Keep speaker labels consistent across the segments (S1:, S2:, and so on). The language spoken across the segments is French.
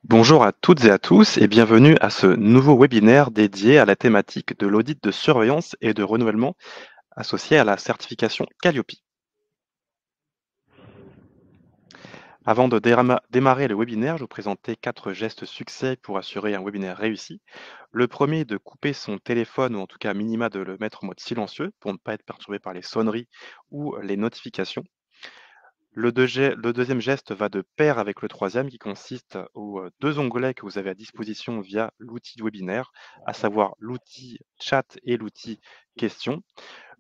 S1: Bonjour à toutes et à tous et bienvenue à ce nouveau webinaire dédié à la thématique de l'audit de surveillance et de renouvellement associé à la certification Calliope. Avant de démarrer le webinaire, je vous présentais 4 gestes succès pour assurer un webinaire réussi. Le premier est de couper son téléphone ou en tout cas à minima de le mettre en mode silencieux pour ne pas être perturbé par les sonneries ou les notifications. Le deuxième geste va de pair avec le troisième qui consiste aux deux onglets que vous avez à disposition via l'outil de webinaire, à savoir l'outil chat et l'outil questions.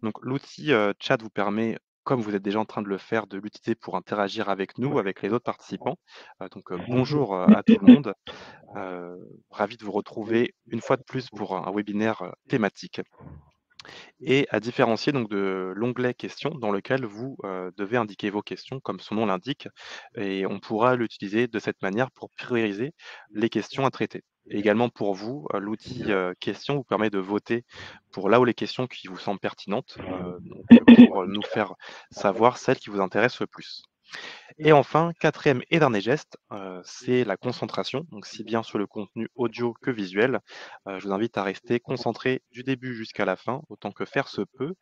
S1: Donc l'outil chat vous permet, comme vous êtes déjà en train de le faire, de l'utiliser pour interagir avec nous, avec les autres participants. Bonjour à tout le monde. Ravi de vous retrouver une fois de plus pour un webinaire thématique et à différencier donc de l'onglet questions dans lequel vous devez indiquer vos questions comme son nom l'indique et on pourra l'utiliser de cette manière pour prioriser les questions à traiter. Et également pour vous, l'outil questions vous permet de voter pour là où les questions qui vous semblent pertinentes, pour nous faire savoir celles qui vous intéressent le plus. Et enfin, quatrième et dernier geste, c'est la concentration, donc si bien sur le contenu audio que visuel. Je vous invite à rester concentré du début jusqu'à la fin, autant que faire se peut,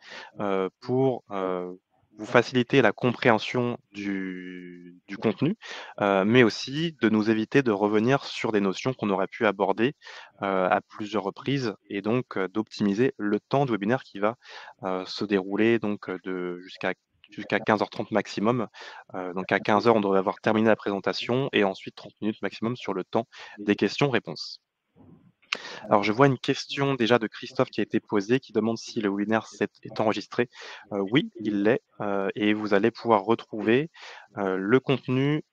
S1: pour, vous faciliter la compréhension du contenu, mais aussi de nous éviter de revenir sur des notions qu'on aurait pu aborder, à plusieurs reprises et donc, d'optimiser le temps de webinaire qui va, se dérouler donc, de jusqu'à 15h30 maximum. Donc à 15h, on devrait avoir terminé la présentation et ensuite 30 minutes maximum sur le temps des questions-réponses. Alors je vois une question déjà de Christophe qui a été posée, qui demande si le webinaire est enregistré. Oui, il l'est, et vous allez pouvoir retrouver le contenu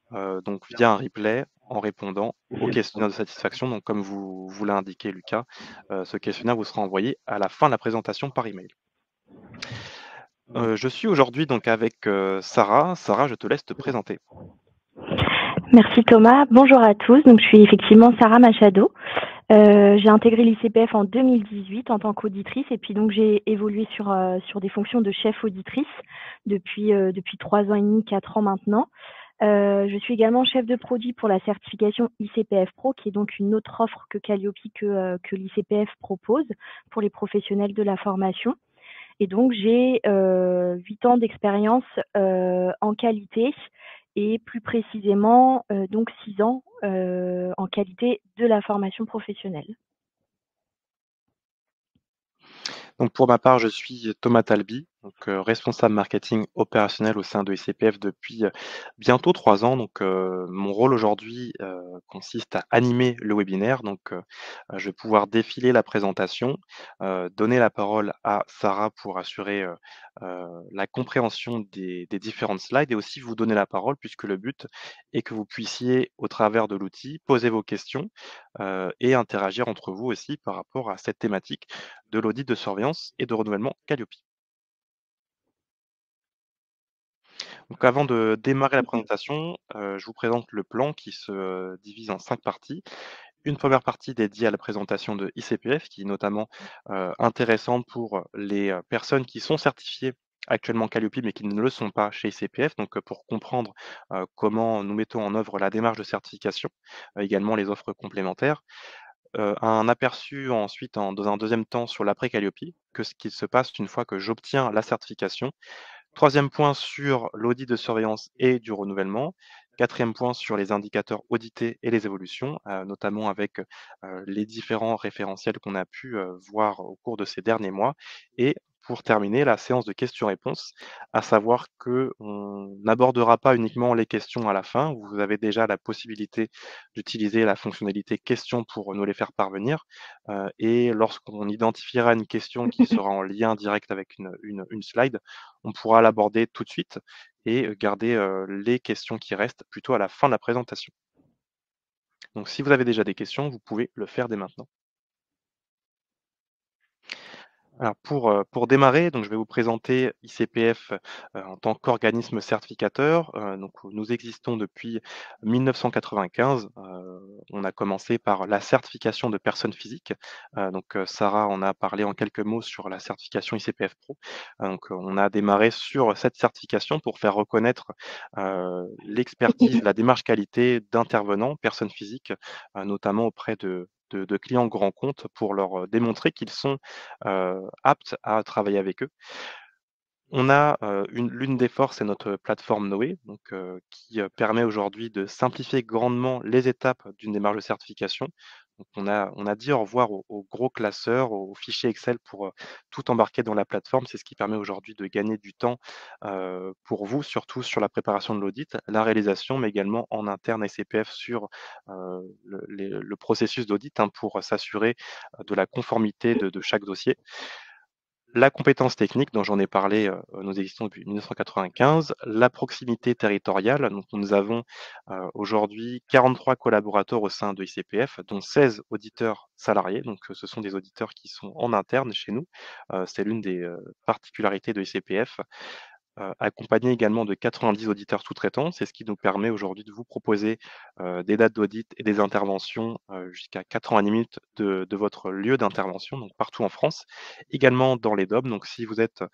S1: donc via un replay en répondant au questionnaire de satisfaction. Donc comme vous l'a indiqué Lucas, ce questionnaire vous sera envoyé à la fin de la présentation par email. Je suis aujourd'hui donc avec Sarah. Sarah, je te laisse te présenter.
S2: Merci Thomas. Bonjour à tous. Donc, je suis effectivement Sarah Machado. J'ai intégré l'ICPF en 2018 en tant qu'auditrice et puis donc j'ai évolué sur des fonctions de chef auditrice depuis 3 ans et demi, 4 ans maintenant. Je suis également chef de produit pour la certification ICPF Pro, qui est donc une autre offre que Calliope que l'ICPF propose pour les professionnels de la formation. Et donc, j'ai 8 ans d'expérience en qualité et plus précisément donc 6 ans en qualité de la formation professionnelle.
S1: Donc pour ma part, je suis Thomas Talby, donc responsable marketing opérationnel au sein de ICPF depuis bientôt 3 ans. Donc mon rôle aujourd'hui consiste à animer le webinaire. Donc je vais pouvoir défiler la présentation, donner la parole à Sarah pour assurer la compréhension des différentes slides et aussi vous donner la parole puisque le but est que vous puissiez, au travers de l'outil, poser vos questions et interagir entre vous aussi par rapport à cette thématique de l'audit de surveillance et de renouvellement Calliope. Donc avant de démarrer la présentation, je vous présente le plan qui se divise en 5 parties. Une première partie dédiée à la présentation de ICPF qui est notamment, intéressante pour les, personnes qui sont certifiées actuellement Calliope mais qui ne le sont pas chez ICPF. Donc, pour comprendre, comment nous mettons en œuvre la démarche de certification, également les offres complémentaires. Un aperçu ensuite dans un deuxième temps sur l'après Calliope, que ce qui se passe une fois que j'obtiens la certification. Troisième point sur l'audit de surveillance et du renouvellement. Quatrième point sur les indicateurs audités et les évolutions, notamment avec les différents référentiels qu'on a pu voir au cours de ces derniers mois. Et pour terminer, la séance de questions-réponses, à savoir qu'on n'abordera pas uniquement les questions à la fin. Vous avez déjà la possibilité d'utiliser la fonctionnalité questions pour nous les faire parvenir. Et lorsqu'on identifiera une question qui sera en lien direct avec une slide, on pourra l'aborder tout de suite et garder les questions qui restent plutôt à la fin de la présentation. Donc si vous avez déjà des questions, vous pouvez le faire dès maintenant. Alors pour démarrer, donc je vais vous présenter ICPF, en tant qu'organisme certificateur. Donc nous existons depuis 1995. On a commencé par la certification de personnes physiques. Sarah en a parlé en quelques mots sur la certification ICPF Pro. On a démarré sur cette certification pour faire reconnaître, l'expertise, la démarche qualité d'intervenants, personnes physiques, notamment auprès de clients grands comptes pour leur, démontrer qu'ils sont aptes à travailler avec eux. On a, l'une des forces, c'est notre plateforme Noé, qui, permet aujourd'hui de simplifier grandement les étapes d'une démarche de certification. Donc on a dit au revoir aux gros classeurs, aux fichiers Excel pour, tout embarquer dans la plateforme. C'est ce qui permet aujourd'hui de gagner du temps, pour vous, surtout sur la préparation de l'audit, la réalisation, mais également en interne à ICPF sur, le processus d'audit, hein, pour s'assurer, de la conformité de chaque dossier. La compétence technique dont j'en ai parlé, nous existons depuis 1995. La proximité territoriale, donc nous avons, aujourd'hui 43 collaborateurs au sein de ICPF, dont 16 auditeurs salariés. Ce sont des auditeurs qui sont en interne chez nous. C'est l'une des, particularités de ICPF. Accompagné également de 90 auditeurs sous-traitants. C'est ce qui nous permet aujourd'hui de vous proposer, des dates d'audit et des interventions, jusqu'à 90 minutes de votre lieu d'intervention, donc partout en France. Également dans les DOM, donc si vous êtes,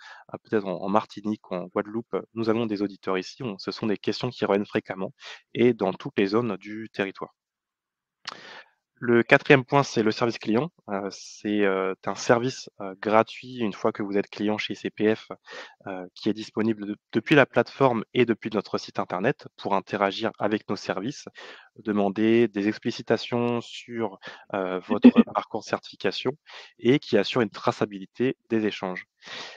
S1: peut-être en Martinique ou en Guadeloupe, nous avons des auditeurs ici. Ce sont des questions qui reviennent fréquemment et dans toutes les zones du territoire. Le quatrième point, c'est le service client. C'est, un service, gratuit une fois que vous êtes client chez CPF, qui est disponible depuis la plateforme et depuis notre site internet pour interagir avec nos services, demander des explicitations sur, votre parcours de certification et qui assure une traçabilité des échanges.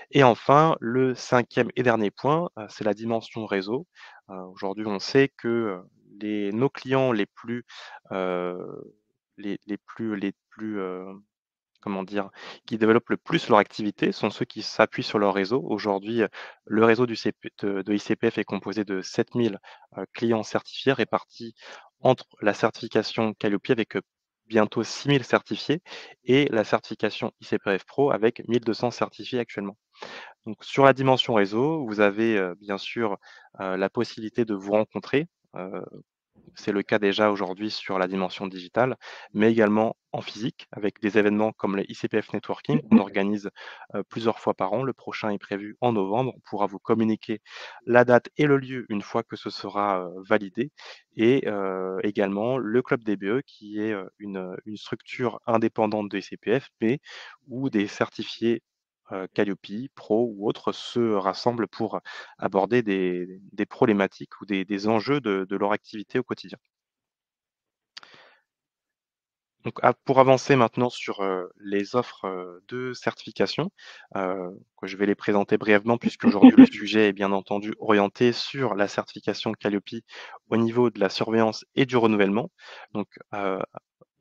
S1: Et enfin, le cinquième et dernier point, c'est la dimension réseau. Aujourd'hui, on sait que, nos clients heu les plus, comment dire? Qui développent le plus leur activité sont ceux qui s'appuient sur leur réseau. Aujourd'hui, le réseau du CP de ICPF est composé de 7 000 clients certifiés répartis entre la certification Calliope avec, bientôt 6 000 certifiés et la certification ICPF Pro avec 1 200 certifiés actuellement. Donc sur la dimension réseau, vous avez, bien sûr, la possibilité de vous rencontrer. heu c'est le cas déjà aujourd'hui sur la dimension digitale, mais également en physique avec des événements comme les ICPF Networking qu'on organise, plusieurs fois par an. Le prochain est prévu en novembre. On pourra vous communiquer la date et le lieu une fois que ce sera, validé et également le club DBE qui est, une structure indépendante de ICPF, mais où des certifiés, Calliope, Pro ou autres se rassemblent pour aborder des problématiques ou des enjeux de leur activité au quotidien. Pour avancer maintenant sur, les offres, de certification, que je vais les présenter brièvement puisqu'aujourd'hui le sujet est bien entendu orienté sur la certification Calliope au niveau de la surveillance et du renouvellement. Donc,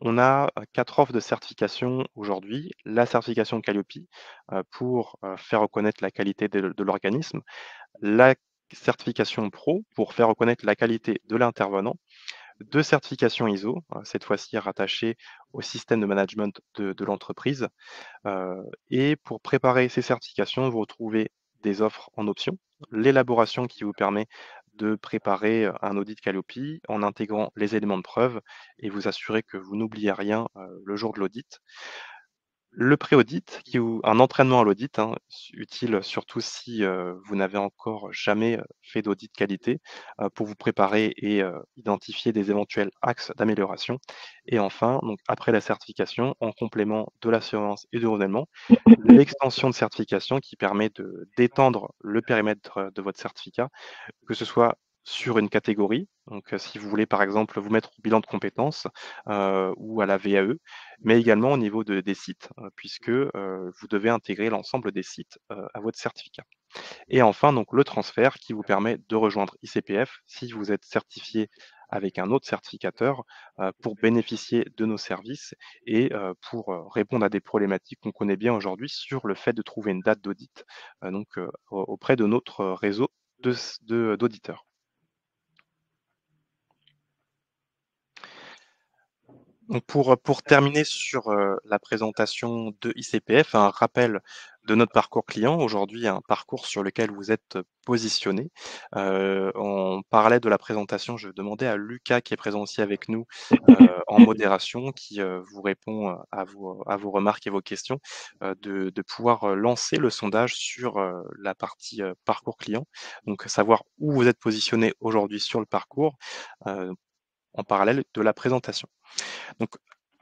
S1: on a, 4 offres de certification aujourd'hui. La certification Calliope, pour, faire reconnaître la qualité de l'organisme. La certification Pro pour faire reconnaître la qualité de l'intervenant. 2 certifications ISO, cette fois-ci rattachées au système de management de l'entreprise, et pour préparer ces certifications, vous retrouvez des offres en option. L'élaboration qui vous permet de préparer, un audit Calliope en intégrant les éléments de preuve et vous assurer que vous n'oubliez rien, le jour de l'audit. Le pré-audit qui ou un entraînement à l'audit, hein, utile surtout si, vous n'avez encore jamais, fait d'audit qualité, pour vous préparer et identifier des éventuels axes d'amélioration. Et enfin, donc après la certification, en complément de l'assurance et du renouvellement, l'extension de certification qui permet d'étendre le périmètre, de votre certificat que ce soit sur une catégorie, si vous voulez par exemple vous mettre au bilan de compétences, ou à la VAE, mais également au niveau des sites, puisque, vous devez intégrer l'ensemble des sites, à votre certificat. Et enfin donc le transfert qui vous permet de rejoindre ICPF si vous êtes certifié avec un autre certificateur, pour bénéficier de nos services et pour, répondre à des problématiques qu'on connaît bien aujourd'hui sur le fait de trouver une date d'audit, auprès de notre réseau d'auditeurs. Donc pour terminer sur, la présentation de ICPF, un rappel de notre parcours client. Aujourd'hui, un parcours sur lequel vous êtes positionné. En parallèle de la présentation, je vais demander à Lucas, qui est présent aussi avec nous, en modération, qui, vous répond, à vos remarques et vos questions, de pouvoir, lancer le sondage sur, la partie, parcours client. Donc savoir où vous êtes positionné aujourd'hui sur le parcours, heu, en parallèle de la présentation. Donc,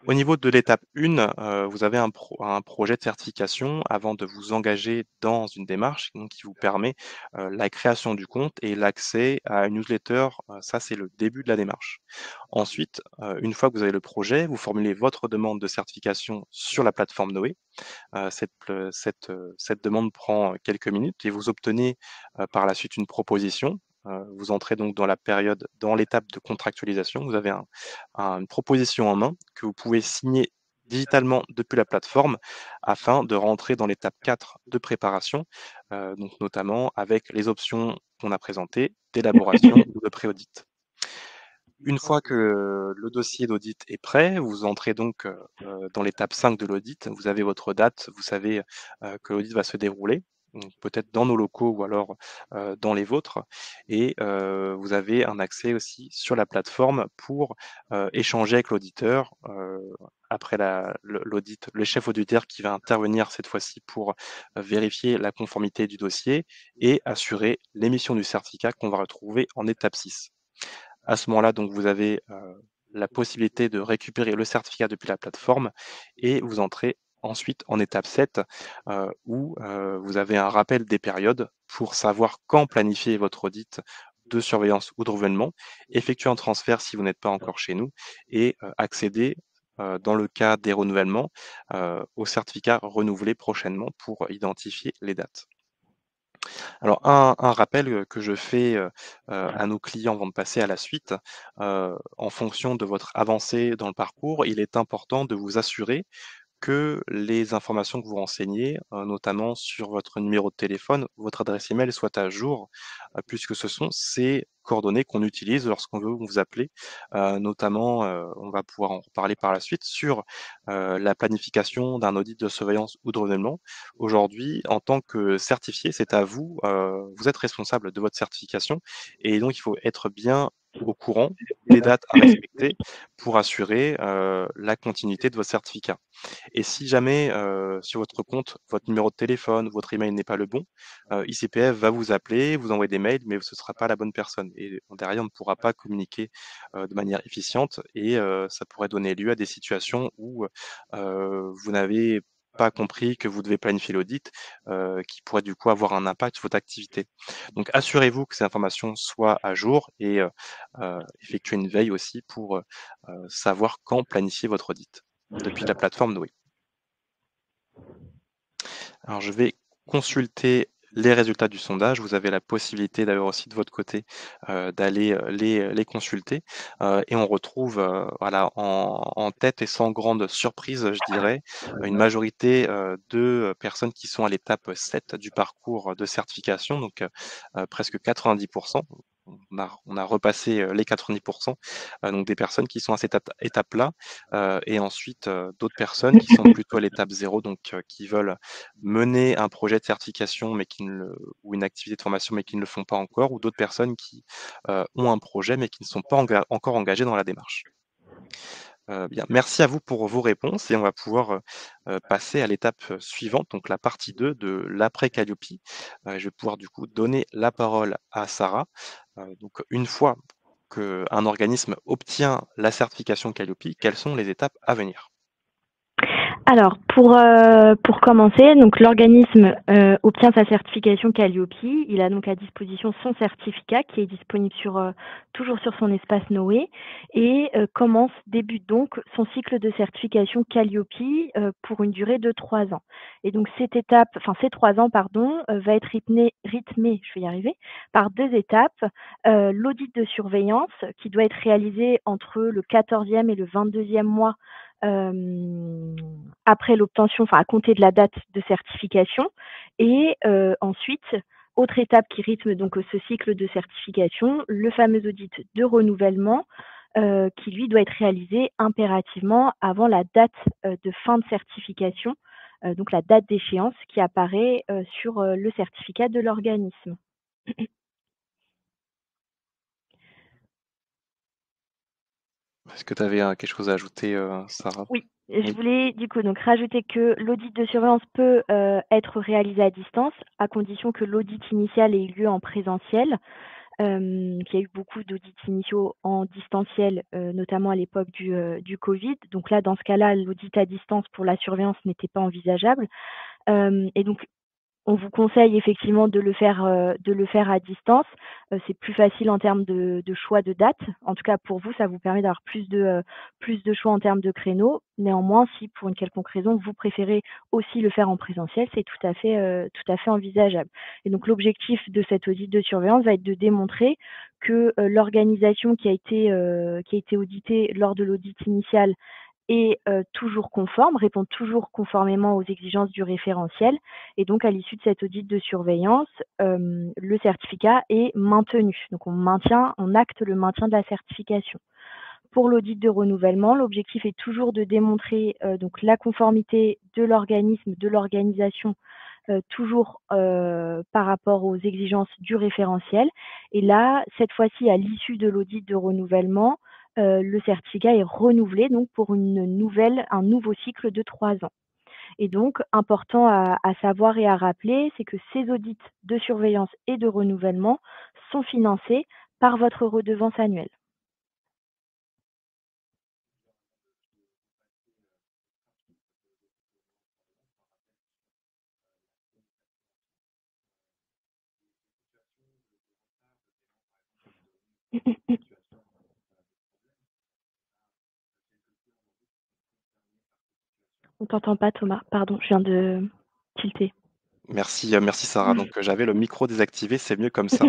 S1: au niveau de l'étape 1, vous avez un projet de certification avant de vous engager dans une démarche donc qui vous permet, la création du compte et l'accès à une newsletter, ça c'est le début de la démarche. Ensuite, une fois que vous avez le projet, vous formulez votre demande de certification sur la plateforme Noé. Cette demande prend quelques minutes et vous obtenez, par la suite une proposition. Vous entrez donc dans l'étape de contractualisation. Vous avez une proposition en main que vous pouvez signer digitalement depuis la plateforme afin de rentrer dans l'étape 4 de préparation, donc notamment avec les options qu'on a présentées d'élaboration ou de pré-audit. Une fois que le dossier d'audit est prêt, vous entrez donc, dans l'étape 5 de l'audit. Vous avez votre date, vous savez, que l'audit va se dérouler, donc peut-être dans nos locaux ou alors, dans les vôtres et vous avez un accès aussi sur la plateforme pour, échanger avec l'auditeur, après l'audit, le chef auditeur qui va intervenir cette fois-ci pour, vérifier la conformité du dossier et assurer l'émission du certificat qu'on va retrouver en étape 6. À ce moment-là, donc vous avez, la possibilité de récupérer le certificat depuis la plateforme et vous entrez ensuite en étape 7, où, vous avez un rappel des périodes pour savoir quand planifier votre audit de surveillance ou de renouvellement, effectuer un transfert si vous n'êtes pas encore chez nous et accéder, dans le cas des renouvellements, au certificat renouvelé prochainement pour identifier les dates. Alors un rappel, que je fais, à nos clients avant de passer à la suite, en fonction de votre avancée dans le parcours, il est important de vous assurer que les informations que vous renseignez, notamment sur votre numéro de téléphone, votre adresse email soient à jour, puisque ce sont ces coordonnées qu'on utilise lorsqu'on veut vous appeler. Notamment, on va pouvoir en reparler par la suite sur, la planification d'un audit de surveillance ou de renouvellement. Aujourd'hui, en tant que certifié, c'est à vous, vous êtes responsable de votre certification et donc il faut être bien au courant des dates à respecter pour assurer, la continuité de votre certificat. Et si jamais, sur votre compte, votre numéro de téléphone, votre email n'est pas le bon, ICPF va vous appeler, vous envoyer des mails, mais ce ne sera pas la bonne personne et derrière, on ne pourra pas communiquer, de manière efficiente et ça pourrait donner lieu à des situations où, vous n'avez pas compris que vous devez planifier l'audit, qui pourrait du coup avoir un impact sur votre activité. Donc assurez-vous que ces informations soient à jour et effectuez une veille aussi pour, savoir quand planifier votre audit depuis la plateforme Noé. Alors je vais consulter les résultats du sondage. Vous avez la possibilité d'ailleurs aussi de votre côté, d'aller, les consulter, et on retrouve, voilà en tête et sans grande surprise, je dirais, une majorité, de personnes qui sont à l'étape 7 du parcours de certification, donc presque 90. On a repassé, les 90, donc des personnes qui sont à cette étape-là, et ensuite, d'autres personnes qui sont plutôt à l'étape 0, donc qui veulent mener un projet de certification, mais qui ne le ou une activité de formation, mais qui ne le font pas encore, ou d'autres personnes qui, ont un projet, mais qui ne sont pas encore engagées dans la démarche. Bien, merci à vous pour vos réponses et on va pouvoir, passer à l'étape, suivante, donc la partie 2 de l'après Calliope. Je vais pouvoir du coup donner la parole à Sarah. Donc une fois qu'un organisme obtient la certification Calliope, quelles sont les étapes à venir?
S2: Alors, pour commencer, donc l'organisme obtient sa certification Calliope. Il a donc à disposition son certificat qui est disponible toujours sur son espace Noé et débute donc son cycle de certification Calliope pour une durée de 3 ans. Et donc ces 3 ans, pardon, va être rythmé, je vais y arriver, par 2 étapes. L'audit de surveillance qui doit être réalisé entre le 14e et le 22e mois après l'obtention, enfin à compter de la date de certification. Et ensuite, autre étape qui rythme donc ce cycle de certification, le fameux audit de renouvellement qui lui doit être réalisé impérativement avant la date de fin de certification, donc la date d'échéance qui apparaît sur le certificat de l'organisme.
S1: Est-ce que tu avais quelque chose à ajouter, Sarah?
S2: Oui, je
S1: Oui.
S2: voulais du coup donc rajouter que l'audit de surveillance peut être réalisé à distance, à condition que l'audit initial ait eu lieu en présentiel. Qu'il y a eu beaucoup d'audits initiaux en distanciel, notamment à l'époque du Covid. Donc là, dans ce cas-là, l'audit à distance pour la surveillance n'était pas envisageable. Et donc on vous conseille effectivement de le faire à distance. C'est plus facile en termes de choix de date. En tout cas pour vous, ça vous permet d'avoir plus de choix en termes de créneaux. Néanmoins, si pour une quelconque raison, vous préférez aussi le faire en présentiel, c'est tout à fait envisageable. Et donc l'objectif de cet audit de surveillance va être de démontrer que, l'organisation qui a été auditée lors de l'audit initial est toujours conforme, répond toujours conformément aux exigences du référentiel et donc à l'issue de cet audit de surveillance, le certificat est maintenu. Donc on acte le maintien de la certification. Pour l'audit de renouvellement, l'objectif est toujours de démontrer, donc la conformité de l'organisme, de l'organisation, toujours, par rapport aux exigences du référentiel et là, cette fois-ci, à l'issue de l'audit de renouvellement, le certificat est renouvelé donc pour un nouveau cycle de 3 ans et donc important à savoir et à rappeler, c'est que ces audits de surveillance et de renouvellement sont financés par votre redevance annuelle. On t'entend pas Thomas, pardon, je viens de tilter.
S1: Merci, merci Sarah. Donc, j'avais le micro désactivé, c'est mieux comme ça.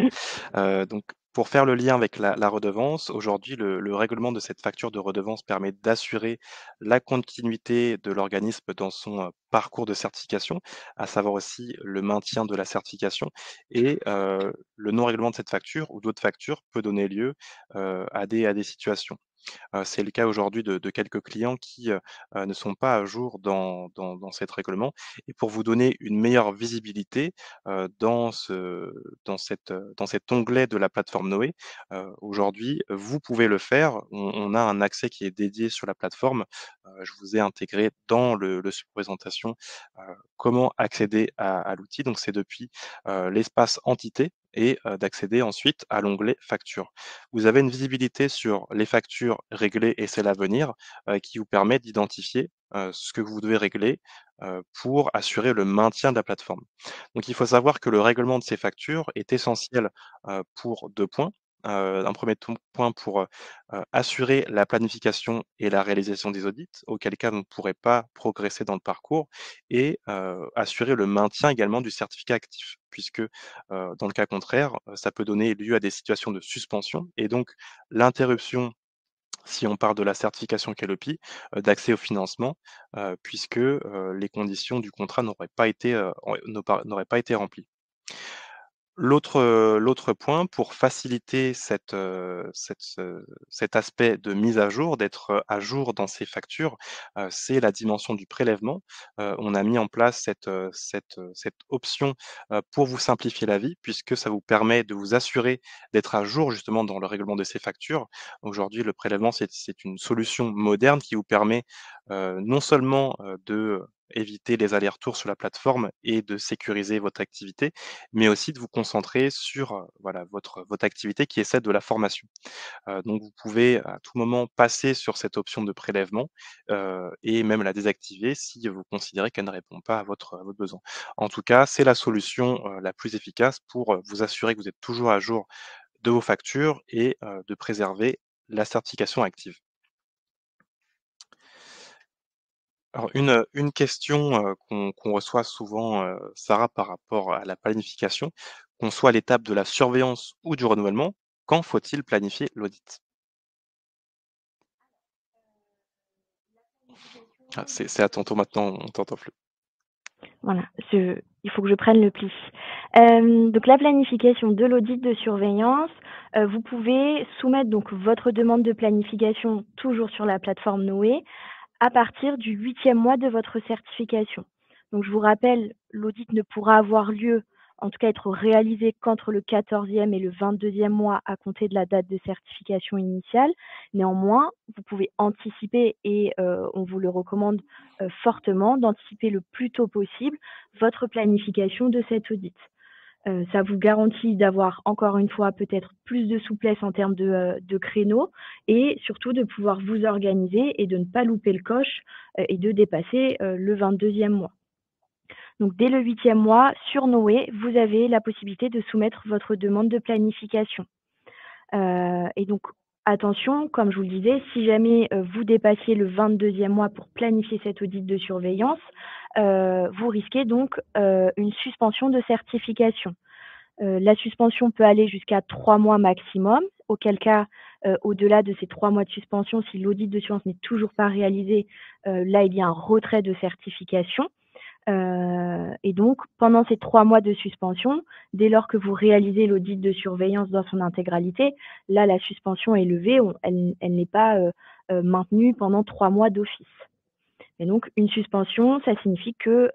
S1: Donc pour faire le lien avec la redevance, aujourd'hui, le règlement de cette facture de redevance permet d'assurer la continuité de l'organisme dans son, parcours de certification, à savoir aussi le maintien de la certification et le non-règlement de cette facture ou d'autres factures peut donner lieu, à des situations. C'est le cas aujourd'hui de quelques clients qui, ne sont pas à jour dans cet règlement et pour vous donner une meilleure visibilité, dans cet onglet de la plateforme Noé, aujourd'hui, vous pouvez le faire. On a un accès qui est dédié sur la plateforme. Je vous ai intégré dans le supplémentation, comment accéder à l'outil. Donc c'est depuis, l'espace entité et d'accéder ensuite à l'onglet facture. Vous avez une visibilité sur les factures réglées et celles à venir, qui vous permet d'identifier, ce que vous devez régler, pour assurer le maintien de la plateforme. Donc il faut savoir que le règlement de ces factures est essentiel, pour 2 points. Un 1er point pour, assurer la planification et la réalisation des audits, auquel cas vous ne pourrez pas progresser dans le parcours et assurer le maintien également du certificat actif puisque, dans le cas contraire, ça peut donner lieu à des situations de suspension et donc l'interruption, si on part de la certification Canopy, d'accès au financement, puisque, les conditions du contrat n'auraient pas été remplies. L'autre point pour faciliter cet aspect de mise à jour, d'être, à jour dans ces factures, c'est la dimension du prélèvement. On a mis en place cette option, pour vous simplifier la vie puisque ça vous permet de vous assurer d'être à jour justement dans le règlement de ces factures. Aujourd'hui, le prélèvement, c'est une solution moderne qui vous permet, non seulement, de éviter les allers-retours sur la plateforme et de sécuriser votre activité, mais aussi de vous concentrer sur, voilà, votre activité qui est celle de la formation. Donc vous pouvez à tout moment passer sur cette option de prélèvement, et même la désactiver si vous considérez qu'elle ne répond pas à votre besoin. En tout cas, c'est la solution, la plus efficace pour, vous assurer que vous êtes toujours à jour de vos factures et de préserver la certification active. Alors une question, qu'on reçoit souvent, Sarah, par rapport à la planification, qu'on soit à l'étape de la surveillance ou du renouvellement, quand faut-il planifier l'audit? Ah, c'est à ton tour maintenant, on t'entend plus.
S2: Voilà, il faut que je prenne le pli. Donc la planification de l'audit de surveillance, Vous pouvez soumettre donc votre demande de planification toujours sur la plateforme Noé à partir du 8e mois de votre certification. Donc je vous rappelle, l'audit ne pourra avoir lieu, en tout cas être réalisé qu'entre le 14e et le 22e mois à compter de la date de certification initiale. Néanmoins, vous pouvez anticiper et on vous le recommande fortement d'anticiper le plus tôt possible votre planification de cet audit. Ça vous garantit d'avoir encore une fois peut-être plus de souplesse en termes de créneaux et surtout de pouvoir vous organiser et de ne pas louper le coche et de dépasser le 22e mois. Donc dès le 8e mois, sur Noé, vous avez la possibilité de soumettre votre demande de planification. Et donc attention, comme je vous le disais, si jamais vous dépassiez le 22e mois pour planifier cet audit de surveillance, vous risquez donc une suspension de certification. La suspension peut aller jusqu'à 3 mois maximum, auquel cas, au-delà de ces 3 mois de suspension, si l'audit de surveillance n'est toujours pas réalisé, là, il y a un retrait de certification. Et donc, pendant ces 3 mois de suspension, dès lors que vous réalisez l'audit de surveillance dans son intégralité, là, la suspension est levée, elle n'est pas maintenue pendant 3 mois d'office. Et donc, une suspension, ça signifie que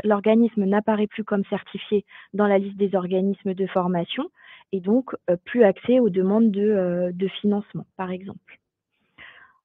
S2: l'organisme n'apparaît plus comme certifié dans la liste des organismes de formation et donc plus accès aux demandes de financement, par exemple.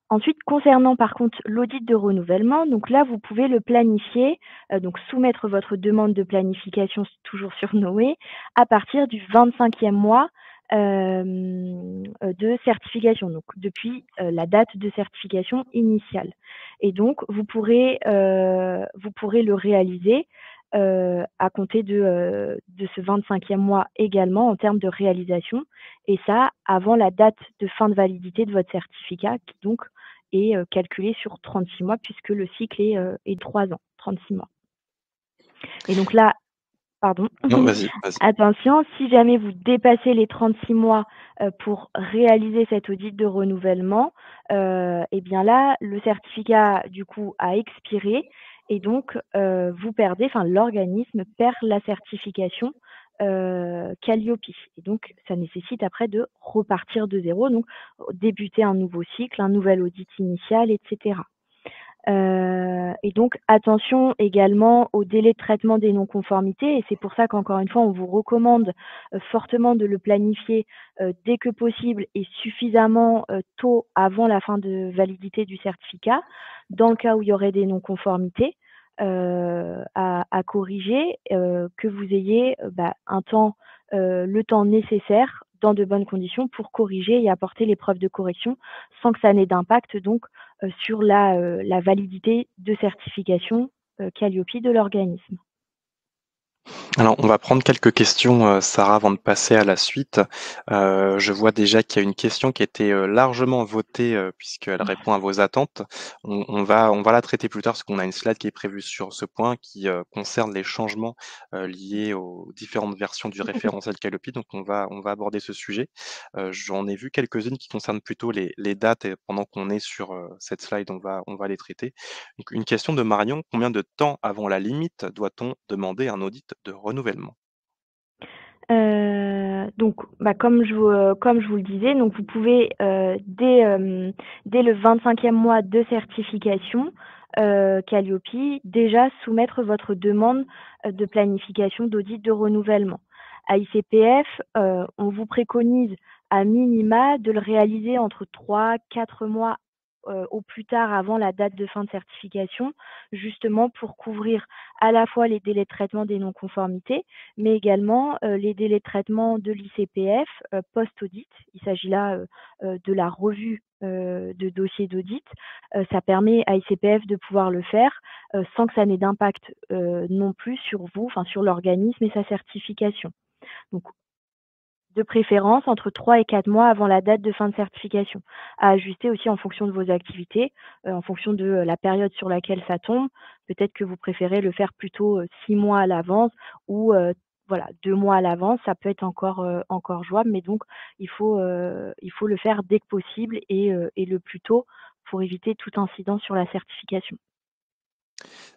S2: Ensuite, concernant par contre l'audit de renouvellement, donc là, vous pouvez le planifier, donc soumettre votre demande de planification toujours sur Noé à partir du 25e mois de certification, donc depuis la date de certification initiale. Et donc, vous pourrez le réaliser à compter de ce 25e mois également en termes de réalisation, et ça avant la date de fin de validité de votre certificat, qui donc est calculé sur 36 mois puisque le cycle est 3 ans, 36 mois. Et donc là, pardon,
S1: Non, vas-y, vas-y.
S2: attention, si jamais vous dépassez les 36 mois pour réaliser cet audit de renouvellement, et bien là, le certificat du coup a expiré et donc vous perdez, enfin l'organisme perd la certification Calliope. Et donc ça nécessite après de repartir de zéro, donc débuter un nouveau cycle, un nouvel audit initial, etc. Et donc attention également au délai de traitement des non-conformités, et c'est pour ça qu'encore une fois on vous recommande fortement de le planifier dès que possible et suffisamment tôt avant la fin de validité du certificat, dans le cas où il y aurait des non-conformités à corriger, que vous ayez le temps nécessaire dans de bonnes conditions pour corriger et apporter les preuves de correction sans que ça n'ait d'impact donc sur la validité de certification Calliope de l'organisme.
S1: Alors, on va prendre quelques questions, Sarah, avant de passer à la suite. Je vois déjà qu'il y a une question qui a été, largement votée, puisqu'elle répond à vos attentes. On va la traiter plus tard parce qu'on a une slide qui est prévue sur ce point qui, concerne les changements, liés aux différentes versions du référentiel Calliope. Donc on va aborder ce sujet. J'en ai vu quelques-unes qui concernent plutôt les dates et pendant qu'on est sur, cette slide, on va les traiter. Donc une question de Marion: combien de temps avant la limite doit-on demander un audit de renouvellement?
S2: Donc, comme je vous le disais, donc vous pouvez dès le 25e mois de certification Calliope déjà soumettre votre demande de planification d'audit de renouvellement. À ICPF, on vous préconise à minima de le réaliser entre 3-4 mois au plus tard avant la date de fin de certification, justement pour couvrir à la fois les délais de traitement des non-conformités, mais également les délais de traitement de l'ICPF post-audit. Il s'agit là de la revue de dossier d'audit. Ça permet à ICPF de pouvoir le faire sans que ça n'ait d'impact non plus sur vous, enfin sur l'organisme et sa certification. Donc, de préférence entre 3 et 4 mois avant la date de fin de certification, à ajuster aussi en fonction de vos activités, en fonction de la période sur laquelle ça tombe. Peut-être que vous préférez le faire plutôt 6 mois à l'avance ou voilà, 2 mois à l'avance, ça peut être encore jouable, mais donc il faut le faire dès que possible et le plus tôt pour éviter tout incident sur la certification.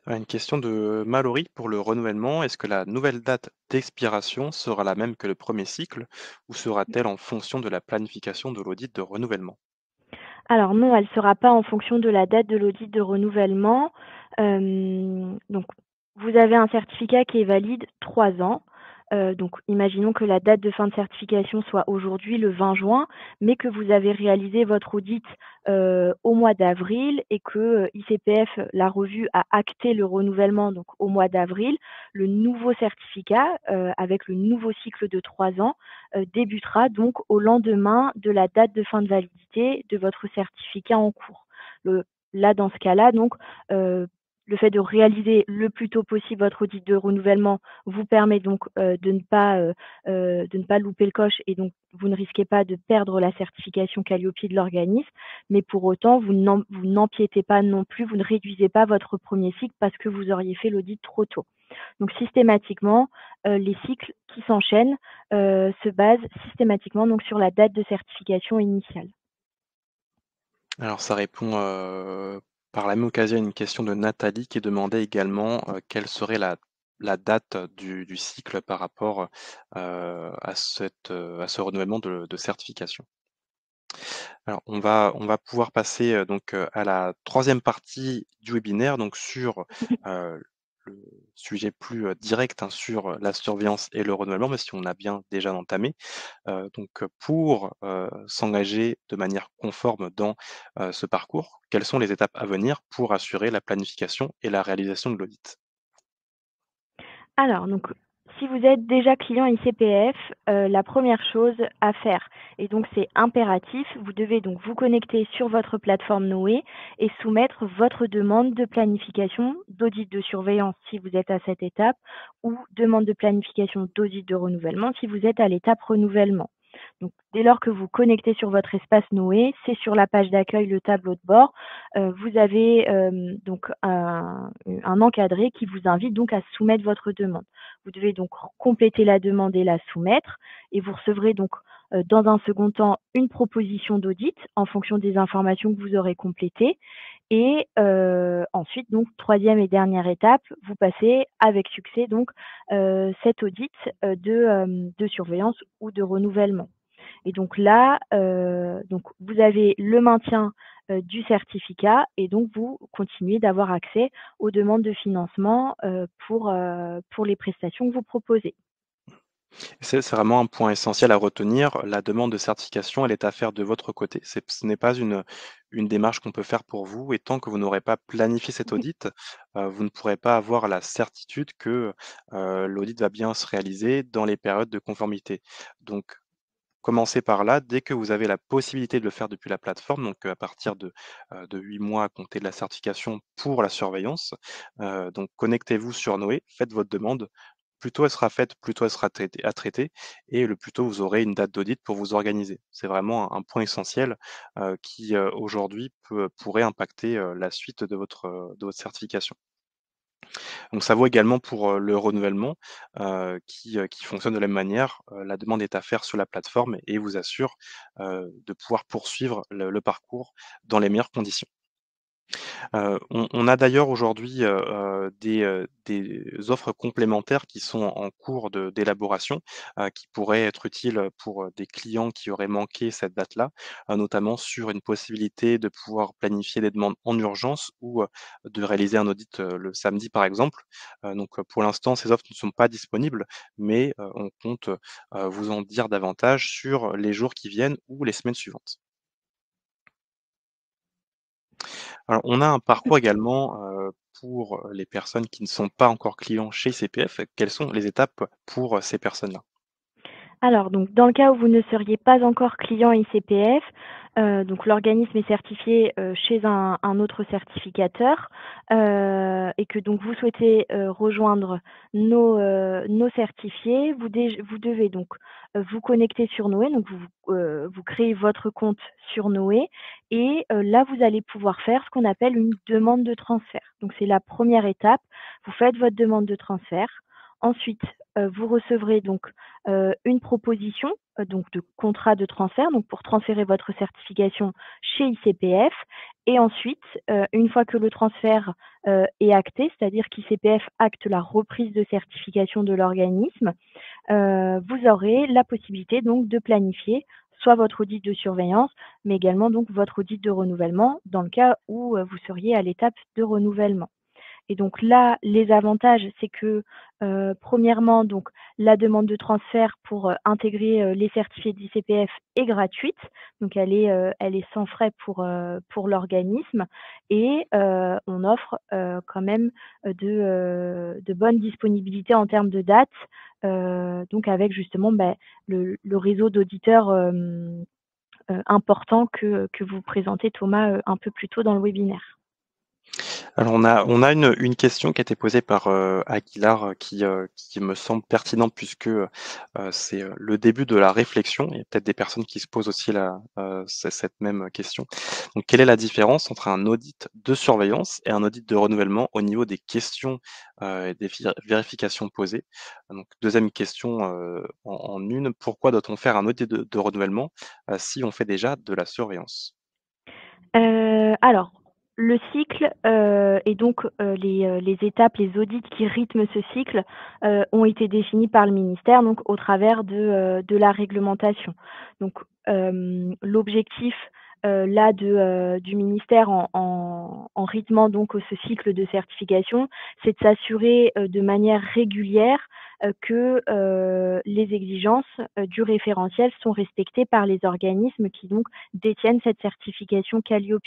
S1: Une question de Mallory pour le renouvellement. Est-ce que la nouvelle date d'expiration sera la même que le premier cycle ou sera-t-elle en fonction de la planification de l'audit de renouvellement?
S2: Alors non, elle ne sera pas en fonction de la date de l'audit de renouvellement. Donc vous avez un certificat qui est valide 3 ans. Donc imaginons que la date de fin de certification soit aujourd'hui, le 20 juin, mais que vous avez réalisé votre audit, au mois d'avril et que, ICPF, la revue, a acté le renouvellement donc au mois d'avril. Le nouveau certificat, avec le nouveau cycle de 3 ans, débutera donc au lendemain de la date de fin de validité de votre certificat en cours. Le Là, dans ce cas-là, donc, le fait de réaliser le plus tôt possible votre audit de renouvellement vous permet donc, de ne pas louper le coche et donc vous ne risquez pas de perdre la certification Qualiopi de l'organisme, mais pour autant vous n'empiétez pas non plus, vous ne réduisez pas votre premier cycle parce que vous auriez fait l'audit trop tôt. Donc systématiquement, les cycles qui s'enchaînent, se basent systématiquement donc sur la date de certification initiale.
S1: Alors ça répond, par la même occasion à une question de Nathalie qui demandait également, quelle serait la date du cycle par rapport, à ce renouvellement de certification. Alors on va pouvoir passer, à la troisième partie du webinaire, donc sur, le sujet plus, direct, hein, sur la surveillance et le renouvellement, même si on a bien déjà entamé. Pour, s'engager de manière conforme dans, ce parcours, quelles sont les étapes à venir pour assurer la planification et la réalisation de l'audit?
S2: Alors donc, si vous êtes déjà client ICPF, la première chose à faire et donc c'est impératif, vous devez donc vous connecter sur votre plateforme Noé et soumettre votre demande de planification d'audit de surveillance si vous êtes à cette étape ou demande de planification d'audit de renouvellement si vous êtes à l'étape renouvellement. Donc dès lors que vous connectez sur votre espace Noé, c'est sur la page d'accueil, le tableau de bord, vous avez, donc un encadré qui vous invite donc à soumettre votre demande. Vous devez donc compléter la demande et la soumettre et vous recevrez donc, dans un second temps, une proposition d'audit en fonction des informations que vous aurez complétées et ensuite donc troisième et dernière étape, vous passez avec succès donc, cet audit, de surveillance ou de renouvellement. Et donc là, donc vous avez le maintien, du certificat et donc vous continuez d'avoir accès aux demandes de financement, pour les prestations que vous proposez.
S1: C'est vraiment un point essentiel à retenir. La demande de certification, elle est à faire de votre côté. Ce n'est pas une démarche qu'on peut faire pour vous et tant que vous n'aurez pas planifié cet audit, vous ne pourrez pas avoir la certitude que, l'audit va bien se réaliser dans les périodes de conformité. Donc commencez par là, dès que vous avez la possibilité de le faire depuis la plateforme, à partir de 8 mois à compter de la certification pour la surveillance, donc connectez-vous sur Noé, faites votre demande. Plus tôt elle sera faite, plus tôt elle sera traitée et le plus tôt vous aurez une date d'audit pour vous organiser. C'est vraiment un point essentiel, qui, aujourd'hui pourrait impacter, la suite de votre certification. Donc ça vaut également pour, le renouvellement, qui fonctionne de la même manière. La demande est à faire sur la plateforme et vous assure, de pouvoir poursuivre le parcours dans les meilleures conditions. On a d'ailleurs aujourd'hui, des offres complémentaires qui sont en cours d'élaboration, qui pourraient être utiles, pour, des clients qui auraient manqué cette date-là, notamment sur une possibilité de pouvoir planifier des demandes en urgence ou, de réaliser un audit, le samedi par exemple. Pour l'instant, ces offres ne sont pas disponibles, mais, on compte, vous en dire davantage sur les jours qui viennent ou les semaines suivantes. Alors, on a un parcours également, pour, les personnes qui ne sont pas encore clients chez CPF. Quelles sont les étapes pour, ces personnes-là?
S2: Alors donc dans le cas où vous ne seriez pas encore client ICPF, donc l'organisme est certifié, chez un autre certificateur, et que donc vous souhaitez, rejoindre nos certifiés, vous devez donc, vous connecter sur Noé, donc vous créez votre compte sur Noé et là vous allez pouvoir faire ce qu'on appelle une demande de transfert. Donc c'est la première étape, vous faites votre demande de transfert. Ensuite, vous recevrez donc une proposition donc de contrat de transfert, donc pour transférer votre certification chez ICPF. Et ensuite, une fois que le transfert est acté, c'est-à-dire qu'ICPF acte la reprise de certification de l'organisme, vous aurez la possibilité donc de planifier soit votre audit de surveillance, mais également donc votre audit de renouvellement dans le cas où vous seriez à l'étape de renouvellement. Et donc là, les avantages, c'est que premièrement, donc la demande de transfert pour intégrer les certifiés d'ICPF est gratuite, donc elle est sans frais pour l'organisme, et on offre quand même de bonnes disponibilités en termes de dates, donc avec justement le réseau d'auditeurs important que vous présentez, Thomas, un peu plus tôt dans le webinaire.
S1: Alors on a une question qui a été posée par, Aguilar, qui me semble pertinente puisque, c'est, le début de la réflexion. Il y a peut-être des personnes qui se posent aussi cette même question. Donc quelle est la différence entre un audit de surveillance et un audit de renouvellement au niveau des questions, et des vérifications posées? Donc deuxième question, en une, pourquoi doit-on faire un audit de renouvellement, si on fait déjà de la surveillance?
S2: Alors, le cycle, et donc les étapes, les audits qui rythment ce cycle, ont été définis par le ministère, donc au travers de la réglementation. Donc, l'objectif, là du ministère en rythmant donc ce cycle de certification, c'est de s'assurer, de manière régulière, que les exigences, du référentiel sont respectées par les organismes qui donc détiennent cette certification Calliope.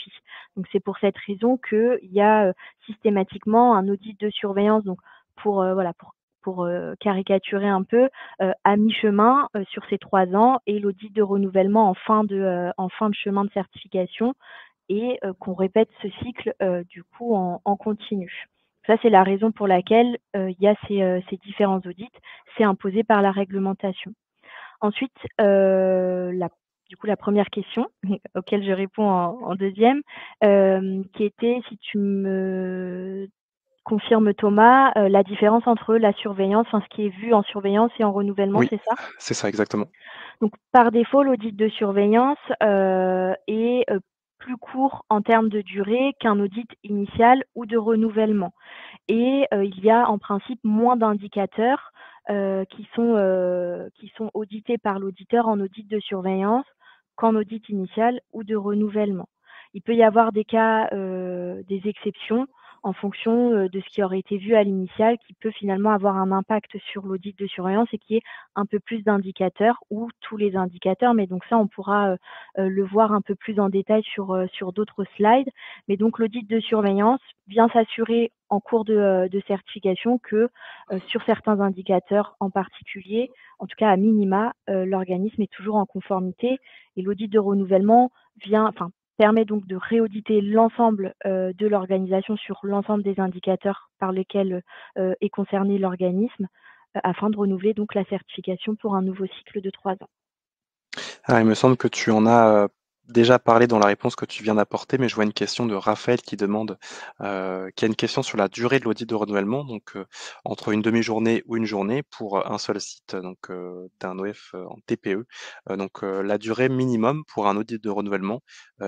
S2: Donc c'est pour cette raison qu'il y a systématiquement un audit de surveillance, donc pour voilà, pour caricaturer un peu, à mi-chemin sur ces 3 ans, et l'audit de renouvellement en fin de chemin de certification, et qu'on répète ce cycle du coup en continu. Ça, c'est la raison pour laquelle il y a ces différents audits. C'est imposé par la réglementation. Ensuite, du coup, la première question auquel je réponds en deuxième, qui était, si tu me confirmes Thomas, la différence entre la surveillance, enfin ce qui est vu en surveillance et en renouvellement,
S1: Oui,
S2: c'est ça?
S1: c'est ça exactement.
S2: Donc par défaut, l'audit de surveillance est plus court en termes de durée qu'un audit initial ou de renouvellement. Et il y a en principe moins d'indicateurs qui sont audités par l'auditeur en audit de surveillance qu'en audit initial ou de renouvellement. Il peut y avoir des cas, des exceptions en fonction de ce qui aurait été vu à l'initial, qui peut finalement avoir un impact sur l'audit de surveillance et qui est un peu plus d'indicateurs, ou tous les indicateurs, mais donc ça on pourra le voir un peu plus en détail sur d'autres slides. Mais donc l'audit de surveillance vient s'assurer en cours de certification que sur certains indicateurs en particulier, en tout cas à minima, l'organisme est toujours en conformité, et l'audit de renouvellement permet donc de réauditer l'ensemble de l'organisation sur l'ensemble des indicateurs par lesquels est concerné l'organisme, afin de renouveler donc la certification pour un nouveau cycle de 3 ans.
S1: Ah, il me semble que tu en as, déjà parlé dans la réponse que tu viens d'apporter, mais je vois une question de Raphaël qui a une question sur la durée de l'audit de renouvellement, donc entre une demi-journée ou une journée pour, un seul site, donc d'un OF, en TPE. La durée minimum pour un audit de renouvellement,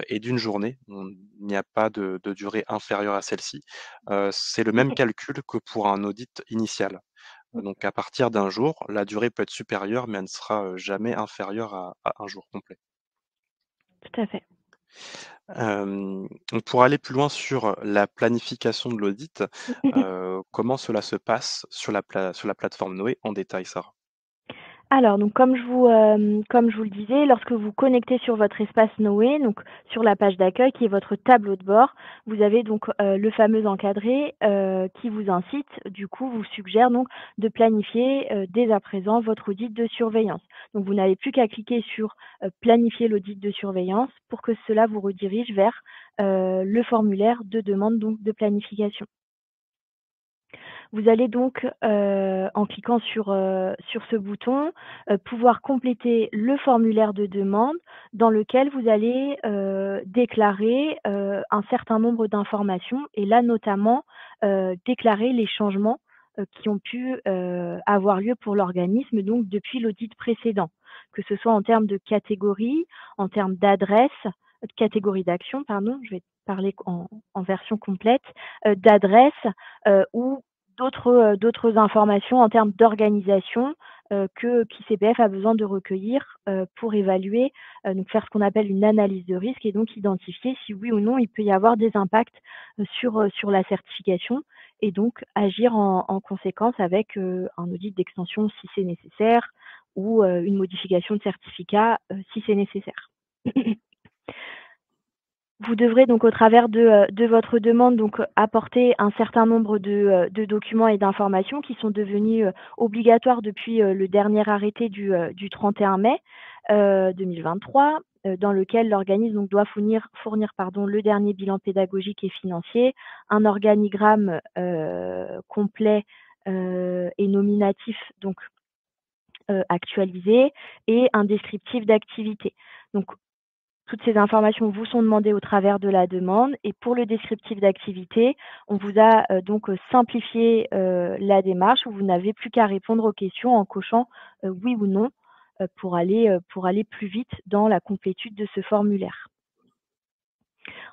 S1: est d'une journée. Il n'y a pas de durée inférieure à celle-ci. C'est le même calcul que pour un audit initial. Donc à partir d'un jour, la durée peut être supérieure, mais elle ne sera, jamais inférieure à un jour complet.
S2: Tout à fait.
S1: Donc pour aller plus loin sur la planification de l'audit, comment cela se passe sur la plateforme Noé en détail, Sarah?
S2: Alors, donc comme je vous le disais, lorsque vous connectez sur votre espace Noé, donc sur la page d'accueil qui est votre tableau de bord, vous avez donc le fameux encadré qui vous incite, du coup, vous suggère donc de planifier dès à présent votre audit de surveillance. Donc vous n'avez plus qu'à cliquer sur planifier l'audit de surveillance pour que cela vous redirige vers le formulaire de demande donc de planification. Vous allez donc, en cliquant sur ce bouton, pouvoir compléter le formulaire de demande dans lequel vous allez, déclarer, un certain nombre d'informations, et là notamment, déclarer les changements, qui ont pu avoir lieu pour l'organisme donc depuis l'audit précédent, que ce soit en termes de catégorie, en termes d'adresse, de catégorie d'action, pardon, je vais parler en version complète, d'adresse ou d'autres informations en termes d'organisation que qu'ICPF a besoin de recueillir pour évaluer, donc faire ce qu'on appelle une analyse de risque et donc identifier si oui ou non il peut y avoir des impacts sur la certification et donc agir en conséquence avec un audit d'extension si c'est nécessaire ou une modification de certificat si c'est nécessaire. Vous devrez donc au travers de votre demande donc apporter un certain nombre de documents et d'informations qui sont devenus obligatoires depuis le dernier arrêté du 31 mai 2023, dans lequel l'organisme donc doit fournir pardon, le dernier bilan pédagogique et financier, un organigramme complet et nominatif donc actualisé et un descriptif d'activité. Donc toutes ces informations vous sont demandées au travers de la demande et pour le descriptif d'activité, on vous a donc simplifié la démarche où vous n'avez plus qu'à répondre aux questions en cochant oui ou non pour aller plus vite dans la complétude de ce formulaire.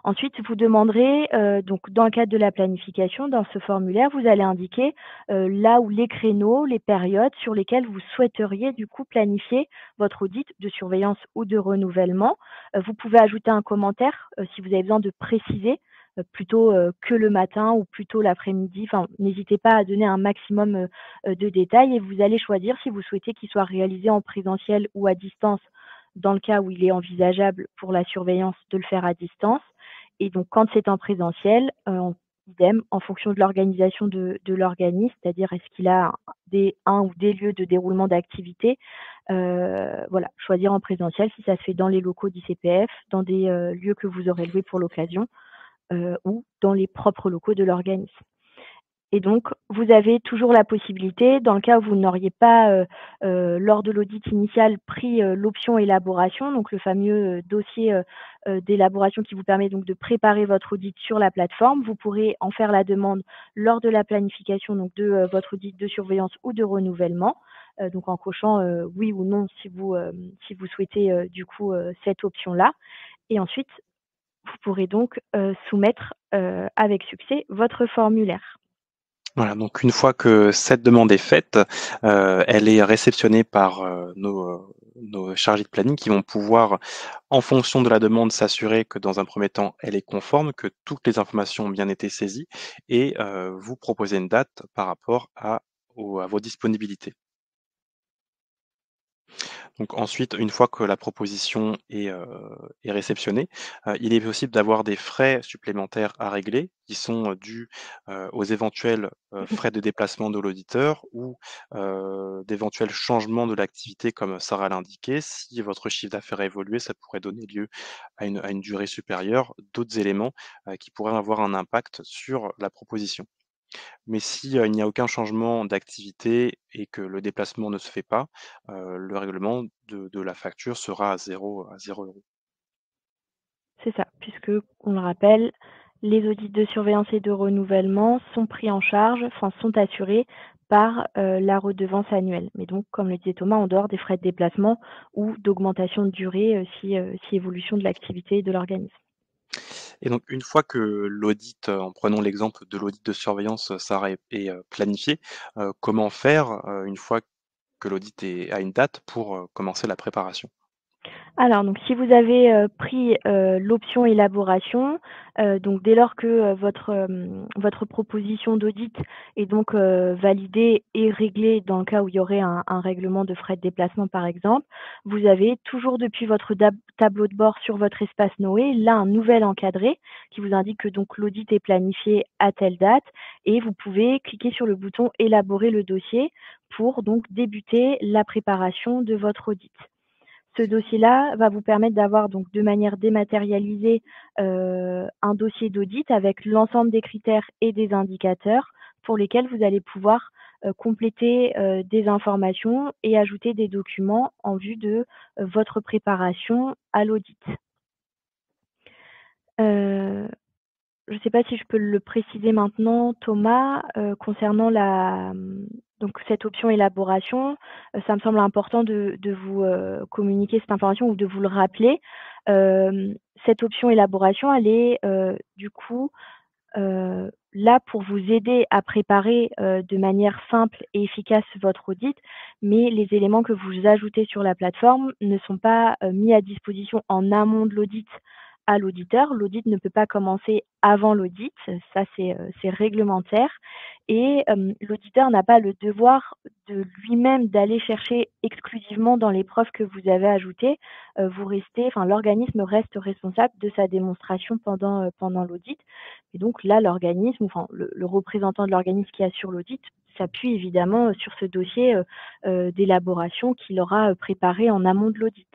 S2: Ensuite, vous demanderez, donc dans le cadre de la planification, dans ce formulaire, vous allez indiquer là où les créneaux, les périodes sur lesquelles vous souhaiteriez du coup planifier votre audit de surveillance ou de renouvellement. Vous pouvez ajouter un commentaire si vous avez besoin de préciser plutôt que le matin ou plutôt l'après-midi. Enfin, n'hésitez pas à donner un maximum de détails et vous allez choisir si vous souhaitez qu'il soit réalisé en présentiel ou à distance dans le cas où il est envisageable pour la surveillance de le faire à distance. Et donc, quand c'est en présentiel, idem, en fonction de l'organisation de l'organisme, c'est-à-dire est-ce qu'il a un ou des lieux de déroulement d'activité, voilà, choisir en présentiel si ça se fait dans les locaux d'ICPF, dans des lieux que vous aurez loués pour l'occasion ou dans les propres locaux de l'organisme. Et donc, vous avez toujours la possibilité, dans le cas où vous n'auriez pas, lors de l'audit initial, pris l'option élaboration, donc le fameux dossier d'élaboration qui vous permet donc de préparer votre audit sur la plateforme, vous pourrez en faire la demande lors de la planification donc de votre audit de surveillance ou de renouvellement, donc en cochant oui ou non si vous souhaitez du coup cette option-là. Et ensuite, vous pourrez donc soumettre avec succès votre formulaire.
S1: Voilà, donc une fois que cette demande est faite, elle est réceptionnée par, nos chargés de planning qui vont pouvoir, en fonction de la demande, s'assurer que dans un premier temps, elle est conforme, que toutes les informations ont bien été saisies et vous proposer une date par rapport à vos disponibilités. Donc ensuite, une fois que la proposition est réceptionnée, il est possible d'avoir des frais supplémentaires à régler qui sont, dus, aux éventuels, frais de déplacement de l'auditeur ou, d'éventuels changements de l'activité comme Sarah l'a indiqué. Si votre chiffre d'affaires a évolué, ça pourrait donner lieu à une durée supérieure, d'autres éléments, qui pourraient avoir un impact sur la proposition. Mais si, il n'y a aucun changement d'activité et que le déplacement ne se fait pas, le règlement de la facture sera à 0 €.
S2: C'est ça, puisque, on le rappelle, les audits de surveillance et de renouvellement sont pris en charge, enfin sont assurés par la redevance annuelle. Mais donc, comme le disait Thomas, en dehors des frais de déplacement ou d'augmentation de durée si évolution de l'activité de l'organisme.
S1: Et donc une fois que l'audit, en prenant l'exemple de l'audit de surveillance, planifié, comment faire, une fois que l'audit est à une date pour, commencer la préparation?
S2: Alors donc si vous avez, pris, l'option élaboration, donc dès lors que, votre proposition d'audit est donc, validée et réglée dans le cas où il y aurait un règlement de frais de déplacement par exemple, vous avez toujours depuis votre tableau de bord sur votre espace Noé, là un nouvel encadré qui vous indique que donc l'audit est planifié à telle date et vous pouvez cliquer sur le bouton élaborer le dossier pour donc débuter la préparation de votre audit. Ce dossier-là va vous permettre d'avoir donc de manière dématérialisée un dossier d'audit avec l'ensemble des critères et des indicateurs pour lesquels vous allez pouvoir compléter des informations et ajouter des documents en vue de votre préparation à l'audit. je ne sais pas si je peux le préciser maintenant, Thomas, concernant donc cette option élaboration, ça me semble important de vous, communiquer cette information ou de vous le rappeler. Hem, Cette option élaboration, elle est, du coup, là pour vous aider à préparer, de manière simple et efficace votre audit, mais les éléments que vous ajoutez sur la plateforme ne sont pas, mis à disposition en amont de l'audit à l'auditeur. L'audit ne peut pas commencer avant l'audit, ça c'est réglementaire et l'auditeur n'a pas le devoir de lui-même d'aller chercher exclusivement dans les preuves que vous avez ajoutées. Vous restez enfin l'organisme reste responsable de sa démonstration pendant l'audit et donc là, l'organisme, enfin le représentant de l'organisme qui assure l'audit s'appuie évidemment, sur ce dossier, d'élaboration qu'il aura, préparé en amont de l'audit.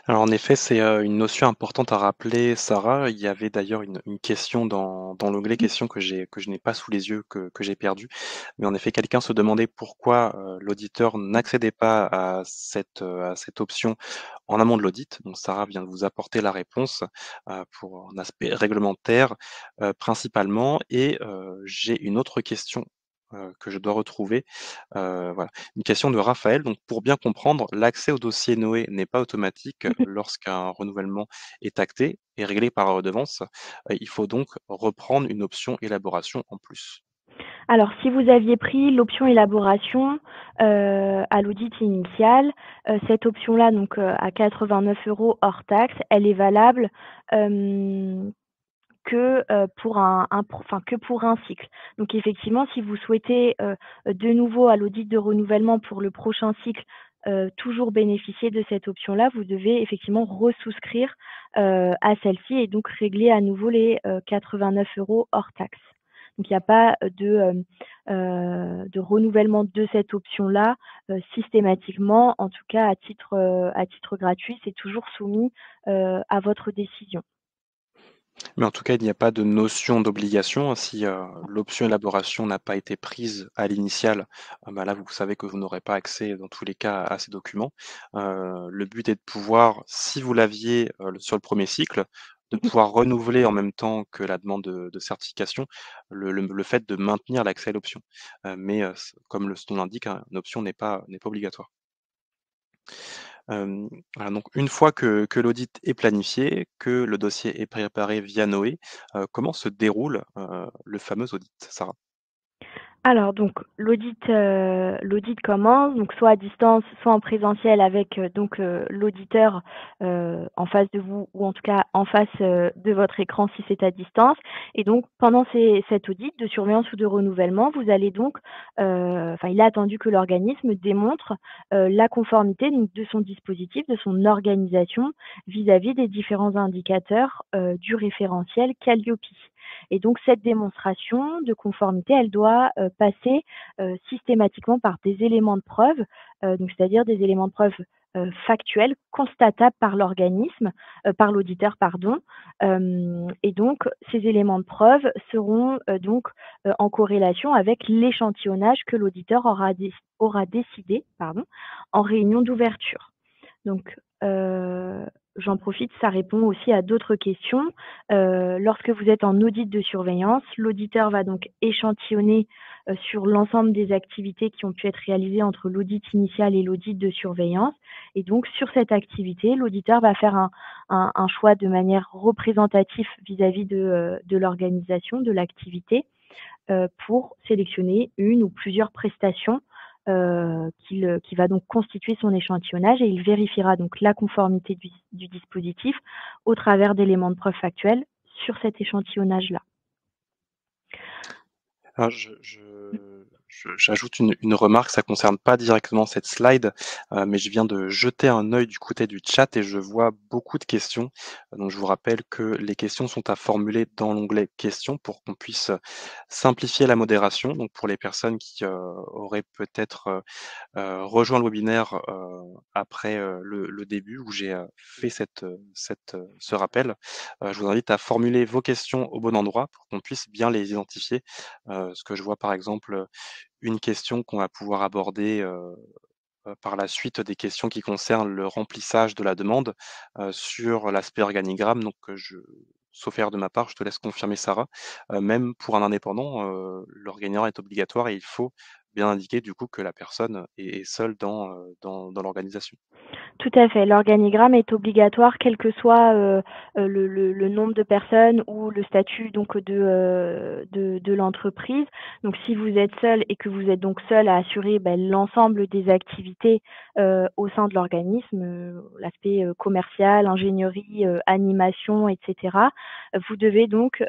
S1: Alors en effet, c'est, une notion importante à rappeler, Sarah. Il y avait d'ailleurs une question dans l'onglet questions que je n'ai pas sous les yeux, que j'ai perdu. Mais en effet, quelqu'un se demandait pourquoi, l'auditeur n'accédait pas à cette option en amont de l'audit. Donc Sarah vient de vous apporter la réponse, pour un aspect réglementaire, principalement et j'ai une autre question, que je dois retrouver. Voilà, une question de Raphaël. Donc pour bien comprendre, l'accès au dossier Noé n'est pas automatique lorsqu'un renouvellement est acté et réglé par redevance. Il faut donc reprendre une option élaboration en plus.
S2: Alors, si vous aviez pris l'option élaboration, à l'audit initial, cette option-là, donc, à 89 € hors taxe, elle est valable, hem, que, pour que pour un cycle. Donc effectivement, si vous souhaitez, de nouveau à l'audit de renouvellement pour le prochain cycle, toujours bénéficier de cette option-là, vous devez effectivement resouscrire, à celle-ci et donc régler à nouveau les, 89 € hors taxe. Donc il n'y a pas de renouvellement de cette option-là, systématiquement, en tout cas à titre gratuit, c'est toujours soumis, à votre décision.
S1: Mais en tout cas, il n'y a pas de notion d'obligation, hein. Si, l'option élaboration n'a pas été prise à l'initiale, bah, là, vous savez que vous n'aurez pas accès dans tous les cas à ces documents. Le but est de pouvoir, si vous l'aviez, sur le premier cycle, de pouvoir renouveler en même temps que la demande de certification, le fait de maintenir l'accès à l'option. Mais, comme le son l'indique, hein, une option n'est pas obligatoire. Voilà, donc une fois que l'audit est planifié, que le dossier est préparé via Noé, comment se déroule, le fameux audit, Sarah?
S2: Alors donc l'audit commence, donc soit à distance, soit en présentiel avec, l'auditeur, en face de vous ou en tout cas en face, de votre écran si c'est à distance et donc pendant cet audit de surveillance ou de renouvellement, vous allez donc, il est attendu que l'organisme démontre, la conformité donc de son dispositif, de son organisation vis-à-vis des différents indicateurs, du référentiel Calliope. Et donc cette démonstration de conformité, elle doit, passer, systématiquement par des éléments de preuve, donc c'est-à-dire des éléments de preuve, factuels, constatables par l'organisme, par l'auditeur pardon. Hem Et donc ces éléments de preuve seront, en corrélation avec l'échantillonnage que l'auditeur aura décidé, pardon, en réunion d'ouverture. Donc, j'en profite, ça répond aussi à d'autres questions. Lorsque vous êtes en audit de surveillance, l'auditeur va donc échantillonner, sur l'ensemble des activités qui ont pu être réalisées entre l'audit initial et l'audit de surveillance et donc sur cette activité, l'auditeur va faire un choix de manière représentative vis-à-vis de l'organisation, de l'activité, pour sélectionner une ou plusieurs prestations, qui va donc constituer son échantillonnage et il vérifiera donc la conformité du dispositif au travers d'éléments de preuve factuels sur cet échantillonnage-là.
S1: Alors j'ajoute une remarque, ça concerne pas directement cette slide, mais je viens de jeter un œil du côté du chat et je vois beaucoup de questions. Donc je vous rappelle que les questions sont à formuler dans l'onglet questions pour qu'on puisse, simplifier la modération. Donc pour les personnes qui, auraient peut-être, rejoint le webinaire, après, le début où j'ai, fait ce rappel, je vous invite à formuler vos questions au bon endroit pour qu'on puisse bien les identifier. Ce que je vois par exemple, une question qu'on va pouvoir aborder, par la suite des questions qui concernent le remplissage de la demande, sur l'aspect organigramme donc je sauf erreur de ma part, je te laisse confirmer Sarah. Même pour un indépendant, l'organigramme est obligatoire et il faut bien indiquer du coup que la personne est seule dans l'organisation.
S2: Tout à fait. L'organigramme est obligatoire quel que soit, le nombre de personnes ou le statut donc de l'entreprise. Donc si vous êtes seul et que vous êtes donc seul à assurer, l'ensemble des activités, au sein de l'organisme, l'aspect, commercial, ingénierie, animation et cetera, vous devez donc,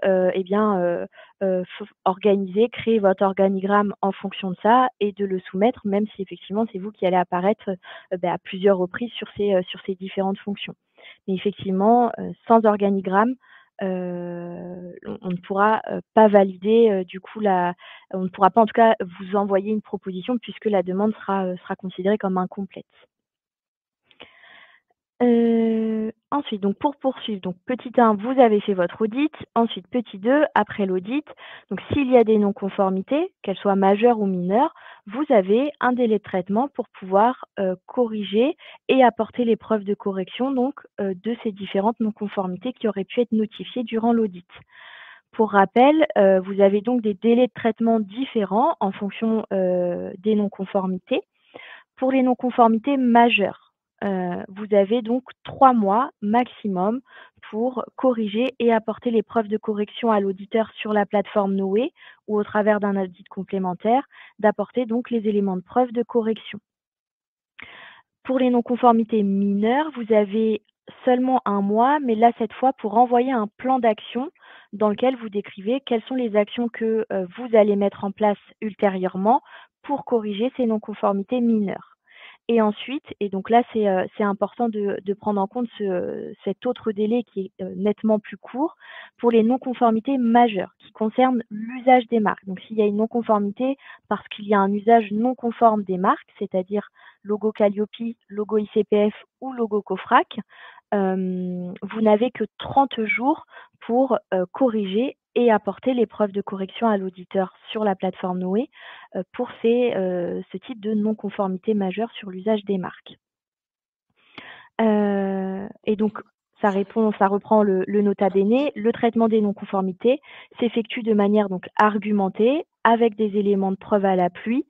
S2: f organiser, créer votre organigramme en fonction de ça et de le soumettre, même si effectivement c'est vous qui allez apparaître, à plusieurs reprises sur ces différentes fonctions. Mais effectivement, sans organigramme, on ne pourra, pas valider, du coup la on ne pourra pas en tout cas vous envoyer une proposition puisque la demande sera considérée comme incomplète. Ensuite, donc pour poursuivre, donc petit 1, vous avez fait votre audit. Ensuite, petit 2, après l'audit, donc s'il y a des non-conformités, qu'elles soient majeures ou mineures, vous avez un délai de traitement pour pouvoir, corriger et apporter les preuves de correction donc, de ces différentes non-conformités qui auraient pu être notifiées durant l'audit. Pour rappel, vous avez donc des délais de traitement différents en fonction, des non-conformités. Pour les non-conformités majeures, vous avez donc 3 mois maximum pour corriger et apporter les preuves de correction à l'auditeur sur la plateforme Noé ou au travers d'un audit complémentaire, d'apporter donc les éléments de preuve de correction. Pour les non-conformités mineures, vous avez seulement 1 mois, mais là, cette fois, pour envoyer un plan d'action dans lequel vous décrivez quelles sont les actions que, vous allez mettre en place ultérieurement pour corriger ces non-conformités mineures. Et ensuite et donc là, c'est important de prendre en compte cet autre délai qui est, nettement plus court pour les non-conformités majeures qui concernent l'usage des marques. Donc s'il y a une non-conformité parce qu'il y a un usage non conforme des marques, c'est-à-dire logo Calliope, logo ICPF ou logo Cofrac, vous n'avez que 30 jours pour, corriger et apporter les preuves de correction à l'auditeur sur la plateforme Noé, pour ce type de non-conformité majeure sur l'usage des marques. Et donc ça reprend le nota bene. Le traitement des non-conformités s'effectue de manière donc argumentée, avec des éléments de preuve à l'appui,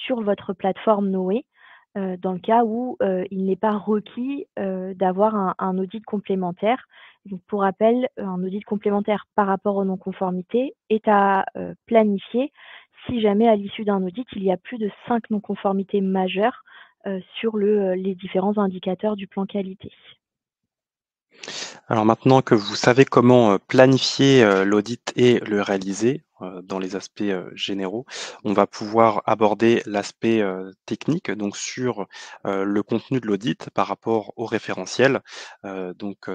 S2: sur votre plateforme Noé, dans le cas où, il n'est pas requis, d'avoir un audit complémentaire. Donc pour rappel, un audit complémentaire par rapport aux non-conformités est à, planifier si jamais à l'issue d'un audit, il y a plus de 5 non-conformités majeures, sur les différents indicateurs du plan qualité.
S1: Alors maintenant que vous savez comment, planifier, l'audit et le réaliser, dans les aspects, généraux, on va pouvoir aborder l'aspect, technique, donc sur, le contenu de l'audit par rapport au référentiel.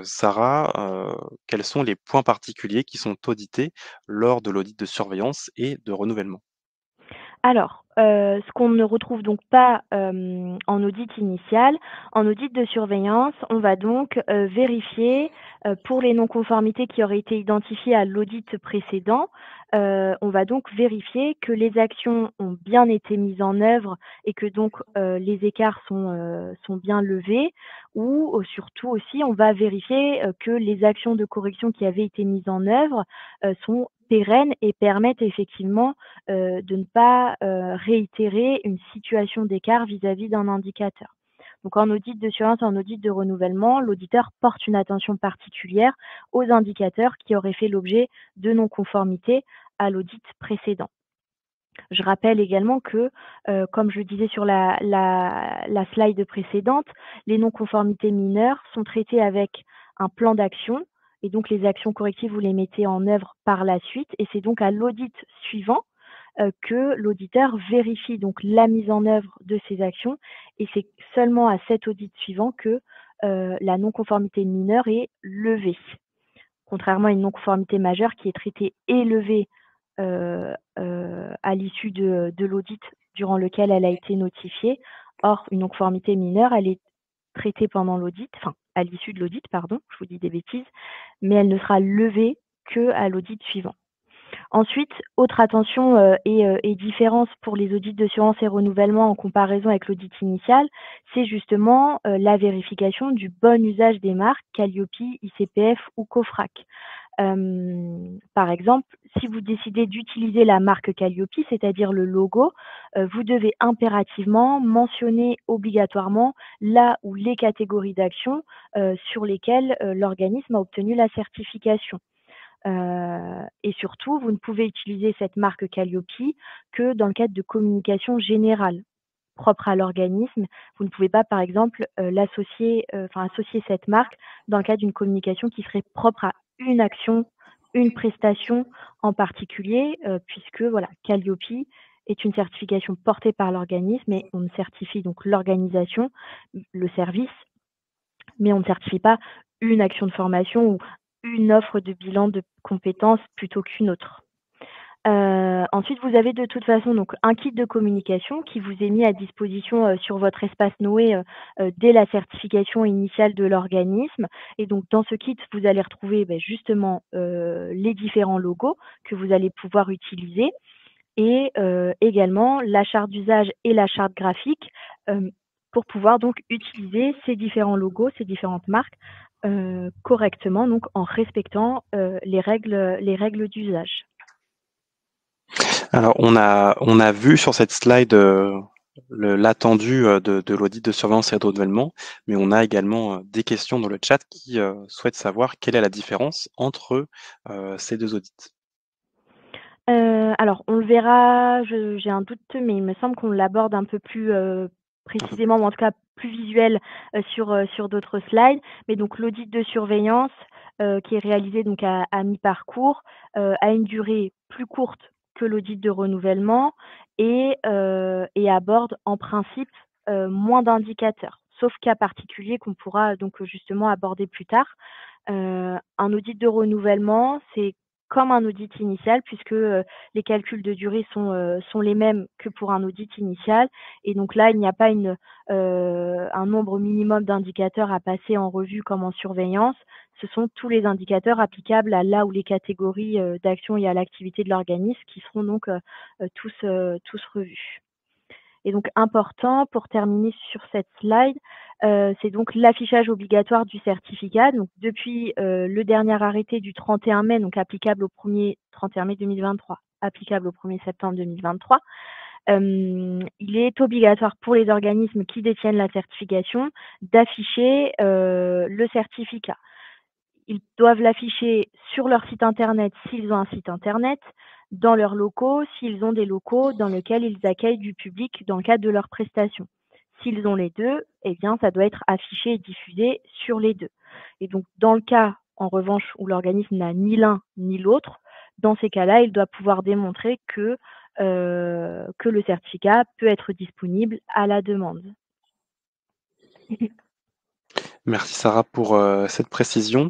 S1: Sarah, quels sont les points particuliers qui sont audités lors de l'audit de surveillance et de renouvellement?
S2: Alors, ce qu'on ne retrouve donc pas, en audit initial, en audit de surveillance, on va donc, vérifier, pour les non-conformités qui auraient été identifiées à l'audit précédent, on va donc vérifier que les actions ont bien été mises en œuvre et que donc, les écarts sont bien levés ou, surtout aussi, on va vérifier, que les actions de correction qui avaient été mises en œuvre, sont pérennes et permettent effectivement de ne pas, réitérer une situation d'écart vis-à-vis d'un indicateur. Donc en audit de surveillance, en audit de renouvellement, l'auditeur porte une attention particulière aux indicateurs qui auraient fait l'objet de non-conformité à l'audit précédent. Je rappelle également que, comme je le disais sur la slide précédente, les non-conformités mineures sont traitées avec un plan d'action et donc les actions correctives, vous les mettez en œuvre par la suite et c'est donc à l'audit suivant, que l'auditeur vérifie donc la mise en œuvre de ces actions et c'est seulement à cet audit suivant que, la non-conformité mineure est levée. Contrairement à une non-conformité majeure qui est traitée et levée, à l'issue de l'audit durant lequel elle a été notifiée. Or, une non-conformité mineure, elle est traitée pendant l'audit, enfin à l'issue de l'audit pardon, je vous dis des bêtises, mais elle ne sera levée qu'à l'audit suivant. Ensuite, autre attention et différence pour les audits de surveillance et renouvellement en comparaison avec l'audit initial, c'est justement la vérification du bon usage des marques Calliope, ICPF ou Cofrac. Par exemple, si vous décidez d'utiliser la marque Calliope, c'est-à-dire le logo, vous devez impérativement mentionner obligatoirement la ou les catégories d'actions sur lesquelles l'organisme a obtenu la certification. Et surtout, vous ne pouvez utiliser cette marque Calliope que dans le cadre de communication générale propre à l'organisme. Vous ne pouvez pas, par exemple, associer cette marque dans le cadre d'une communication qui serait propre à une action, une prestation en particulier, puisque voilà, Calliope est une certification portée par l'organisme et on certifie donc l'organisation, le service, mais on ne certifie pas une action de formation ou une offre de bilan de compétences plutôt qu'une autre. Ensuite, vous avez de toute façon donc un kit de communication qui vous est mis à disposition sur votre espace Noé dès la certification initiale de l'organisme. Et donc dans ce kit, vous allez retrouver justement les différents logos que vous allez pouvoir utiliser et également la charte d'usage et la charte graphique pour pouvoir donc utiliser ces différents logos, ces différentes marques correctement, donc en respectant les règles d'usage.
S1: Alors, on a vu sur cette slide l'attendu de l'audit de surveillance et de renouvellement, mais on a également des questions dans le chat qui souhaitent savoir quelle est la différence entre ces deux audits.
S2: Alors, on le verra, j'ai un doute, mais il me semble qu'on l'aborde un peu plus précisément, ou en tout cas plus visuel sur d'autres slides. Mais donc, l'audit de surveillance qui est réalisé donc à mi-parcours a une durée plus courte que l'audit de renouvellement et aborde en principe moins d'indicateurs, sauf cas particuliers qu'on pourra donc justement aborder plus tard. Un audit de renouvellement, c'est comme un audit initial puisque les calculs de durée sont les mêmes que pour un audit initial. Et donc là, il n'y a pas un nombre minimum d'indicateurs à passer en revue comme en surveillance. Ce sont tous les indicateurs applicables à là ou les catégories d'actions et à l'activité de l'organisme qui seront donc tous revus. Et donc important, pour terminer sur cette slide, c'est donc l'affichage obligatoire du certificat. Donc depuis le dernier arrêté du 31 mai, donc applicable au 31 mai 2023, applicable au 1er septembre 2023, il est obligatoire pour les organismes qui détiennent la certification d'afficher le certificat. Ils doivent l'afficher sur leur site internet s'ils ont un site internet, dans leurs locaux s'ils ont des locaux dans lesquels ils accueillent du public dans le cadre de leurs prestations. S'ils ont les deux, eh bien, ça doit être affiché et diffusé sur les deux. Et donc, dans le cas, en revanche, où l'organisme n'a ni l'un ni l'autre, dans ces cas-là, il doit pouvoir démontrer que le certificat peut être disponible à la demande.
S1: Merci Sarah pour cette précision.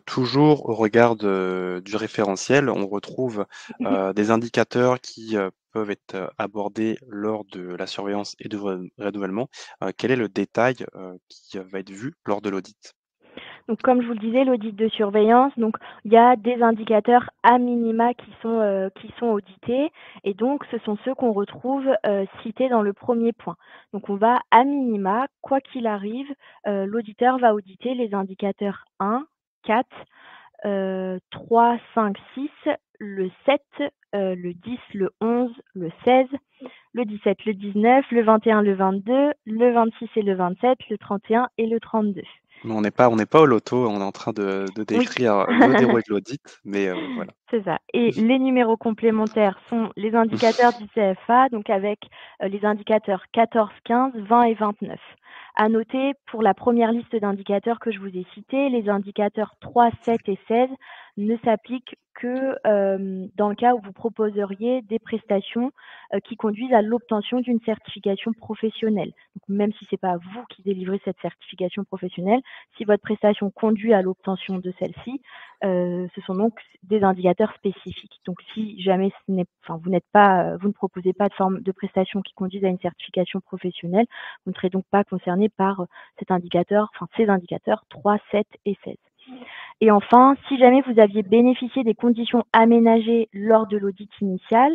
S1: Toujours au regard du référentiel, on retrouve des indicateurs qui peuvent être abordés lors de la surveillance et du renouvellement. Quel est le détail qui va être vu lors de l'audit?
S2: Donc, comme je vous le disais, l'audit de surveillance, donc il y a des indicateurs à minima qui sont audités, et donc ce sont ceux qu'on retrouve cités dans le premier point. Donc, on va à minima, quoi qu'il arrive, l'auditeur va auditer les indicateurs 1, 4, 3, 5, 6, le 7, le 10, le 11, le 16, le 17, le 19, le 21, le 22, le 26 et le 27, le 31 et le 32.
S1: Mais on n'est pas au loto, on est en train de
S2: Oui.
S1: décrire le déroulé de l'audit, mais voilà.
S2: C'est ça. Et les numéros complémentaires sont les indicateurs du CFA, donc avec les indicateurs 14, 15, 20 et 29. À noter, pour la première liste d'indicateurs que je vous ai citée, les indicateurs 3, 7 et 16 ne s'appliquent que dans le cas où vous proposeriez des prestations qui conduisent à l'obtention d'une certification professionnelle. Donc, même si ce n'est pas vous qui délivrez cette certification professionnelle, si votre prestation conduit à l'obtention de celle-ci, ce sont donc des indicateurs spécifiques. Donc, si jamais vous ne proposez pas de forme de prestation qui conduisent à une certification professionnelle, vous ne serez donc pas concerné par ces indicateurs 3, 7 et 16. Et enfin, si jamais vous aviez bénéficié des conditions aménagées lors de l'audit initial,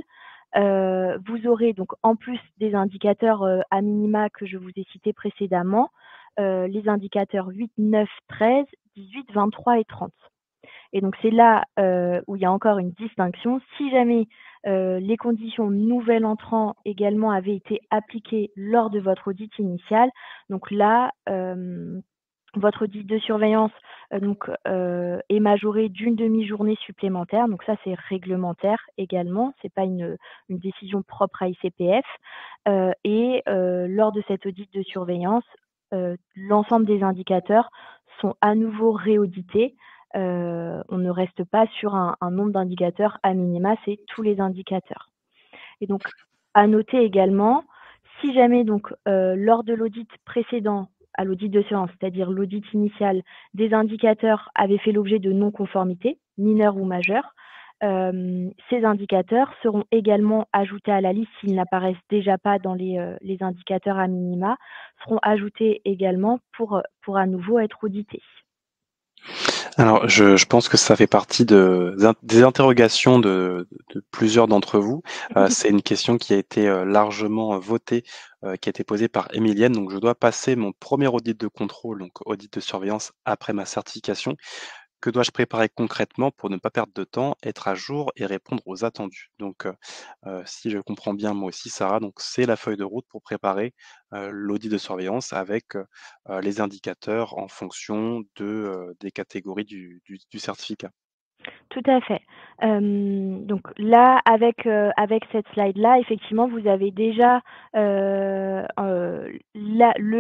S2: vous aurez donc en plus des indicateurs à minima que je vous ai cités précédemment, les indicateurs 8, 9, 13, 18, 23 et 30. Et donc c'est là où il y a encore une distinction. Si jamais les conditions nouvel entrant également avaient été appliquées lors de votre audit initial, donc là, votre audit de surveillance est majoré d'une demi-journée supplémentaire. Donc ça, c'est réglementaire également. C'est pas une décision propre à ICPF. Lors de cet audit de surveillance, l'ensemble des indicateurs sont à nouveau réaudités. On ne reste pas sur un nombre d'indicateurs à minima, c'est tous les indicateurs. Et donc, à noter également, si jamais donc lors de l'audit précédent à l'audit de séance, c'est-à-dire l'audit initial, des indicateurs avaient fait l'objet de non-conformité, mineure ou majeure, ces indicateurs seront également ajoutés à la liste s'ils n'apparaissent déjà pas dans les indicateurs à minima, seront ajoutés également pour à nouveau être audités.
S1: Alors, je pense que ça fait partie des interrogations de plusieurs d'entre vous. C'est une question qui a été largement votée, qui a été posée par Émilienne. Donc, je dois passer mon premier audit de contrôle, donc audit de surveillance après ma certification. Que dois-je préparer concrètement pour ne pas perdre de temps, être à jour et répondre aux attendus? Donc, si je comprends bien moi aussi Sarah, donc c'est la feuille de route pour préparer, l'audit de surveillance avec, les indicateurs en fonction des catégories du certificat.
S2: Tout à fait. Donc là, avec cette slide-là, effectivement, vous avez déjà, le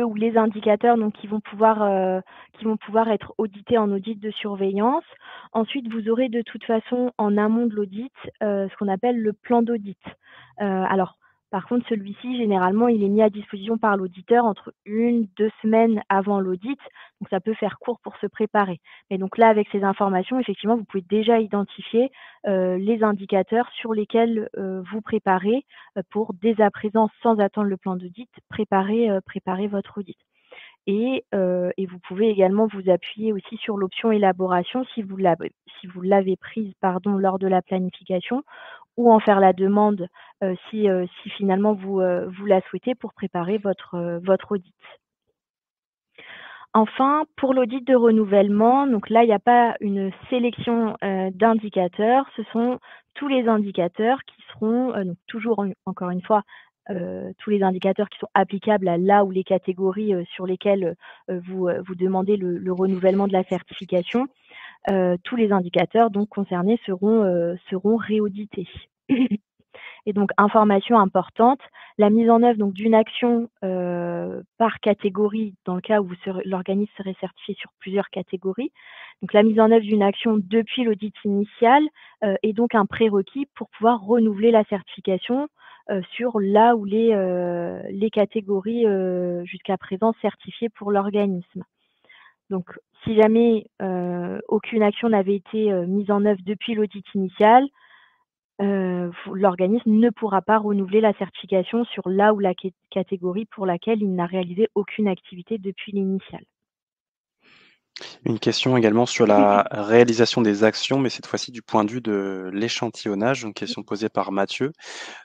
S2: ou les indicateurs donc qui vont pouvoir être audités en audit de surveillance. Ensuite, vous aurez de toute façon en amont de l'audit, ce qu'on appelle le plan d'audit. Alors par contre, celui-ci, généralement, il est mis à disposition par l'auditeur entre 1-2 semaines avant l'audit, donc ça peut faire court pour se préparer. Et donc là, avec ces informations, effectivement, vous pouvez déjà identifier les indicateurs sur lesquels vous préparez pour dès à présent, sans attendre le plan d'audit, préparer votre audit. Et vous pouvez également vous appuyer aussi sur l'option élaboration si vous l'avez prise lors de la planification, ou en faire la demande si finalement vous la souhaitez pour préparer votre audit. Enfin, pour l'audit de renouvellement, donc là, il n'y a pas une sélection d'indicateurs, ce sont tous les indicateurs qui seront, donc toujours encore une fois, tous les indicateurs qui sont applicables à là ou les catégories sur lesquelles vous demandez le renouvellement de la certification. Tous les indicateurs donc concernés seront réaudités. Et donc, information importante, la mise en œuvre donc d'une action par catégorie, dans le cas où l'organisme serait certifié sur plusieurs catégories. Donc, la mise en œuvre d'une action depuis l'audit initial est donc un prérequis pour pouvoir renouveler la certification sur là où les catégories jusqu'à présent certifiées pour l'organisme. Donc, si jamais aucune action n'avait été mise en œuvre depuis l'audit initial, l'organisme ne pourra pas renouveler la certification sur la ou la catégorie pour laquelle il n'a réalisé aucune activité depuis l'initiale.
S1: Une question également sur la réalisation des actions, mais cette fois-ci du point de vue de l'échantillonnage, une question posée par Mathieu.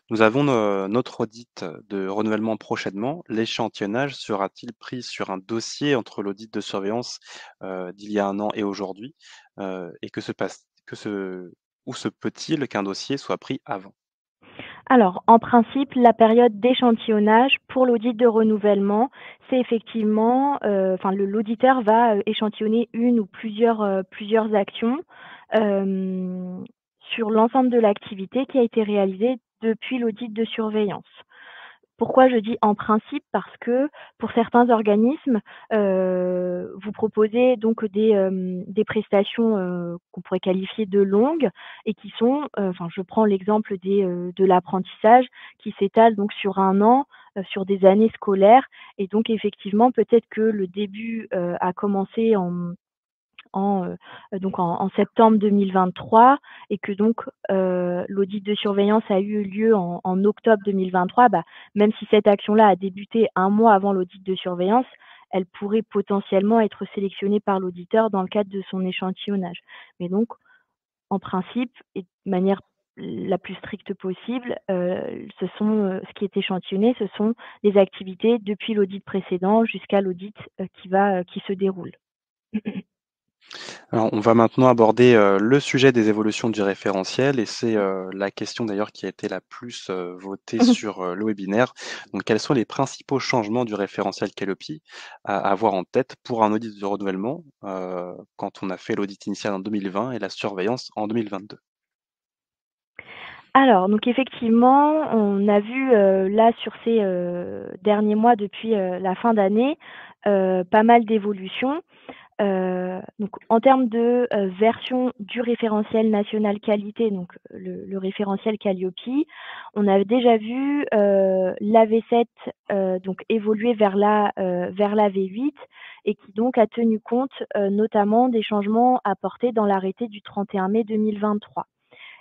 S1: Nous avons notre audit de renouvellement prochainement. L'échantillonnage sera-t-il pris sur un dossier entre l'audit de surveillance d'il y a un an et aujourd'hui? Et où se peut-il qu'un dossier soit pris avant?
S2: Alors, en principe, la période d'échantillonnage pour l'audit de renouvellement, c'est effectivement, l'auditeur va échantillonner une ou plusieurs actions sur l'ensemble de l'activité qui a été réalisée depuis l'audit de surveillance. Pourquoi je dis en principe? Parce que pour certains organismes, vous proposez donc des prestations qu'on pourrait qualifier de longues et qui sont, je prends l'exemple de l'apprentissage qui s'étale donc sur un an, sur des années scolaires, et donc effectivement peut-être que le début a commencé en septembre 2023, et que donc l'audit de surveillance a eu lieu en octobre 2023, même si cette action-là a débuté un mois avant l'audit de surveillance, elle pourrait potentiellement être sélectionnée par l'auditeur dans le cadre de son échantillonnage. Mais donc, en principe et de manière la plus stricte possible, ce qui est échantillonné, ce sont les activités depuis l'audit précédent jusqu'à l'audit, qui se déroule.
S1: Alors, on va maintenant aborder le sujet des évolutions du référentiel et c'est la question d'ailleurs qui a été la plus votée sur le webinaire. Donc, quels sont les principaux changements du référentiel Calliope à avoir en tête pour un audit de renouvellement quand on a fait l'audit initial en 2020 et la surveillance en 2022?
S2: Alors, donc effectivement, on a vu, là sur ces, derniers mois depuis, la fin d'année, pas mal d'évolutions. Donc en termes de, version du référentiel national qualité, donc le référentiel Calliope, on avait déjà vu, l'AV7, donc évoluer vers la V8 et qui donc a tenu compte, notamment des changements apportés dans l'arrêté du 31 mai 2023.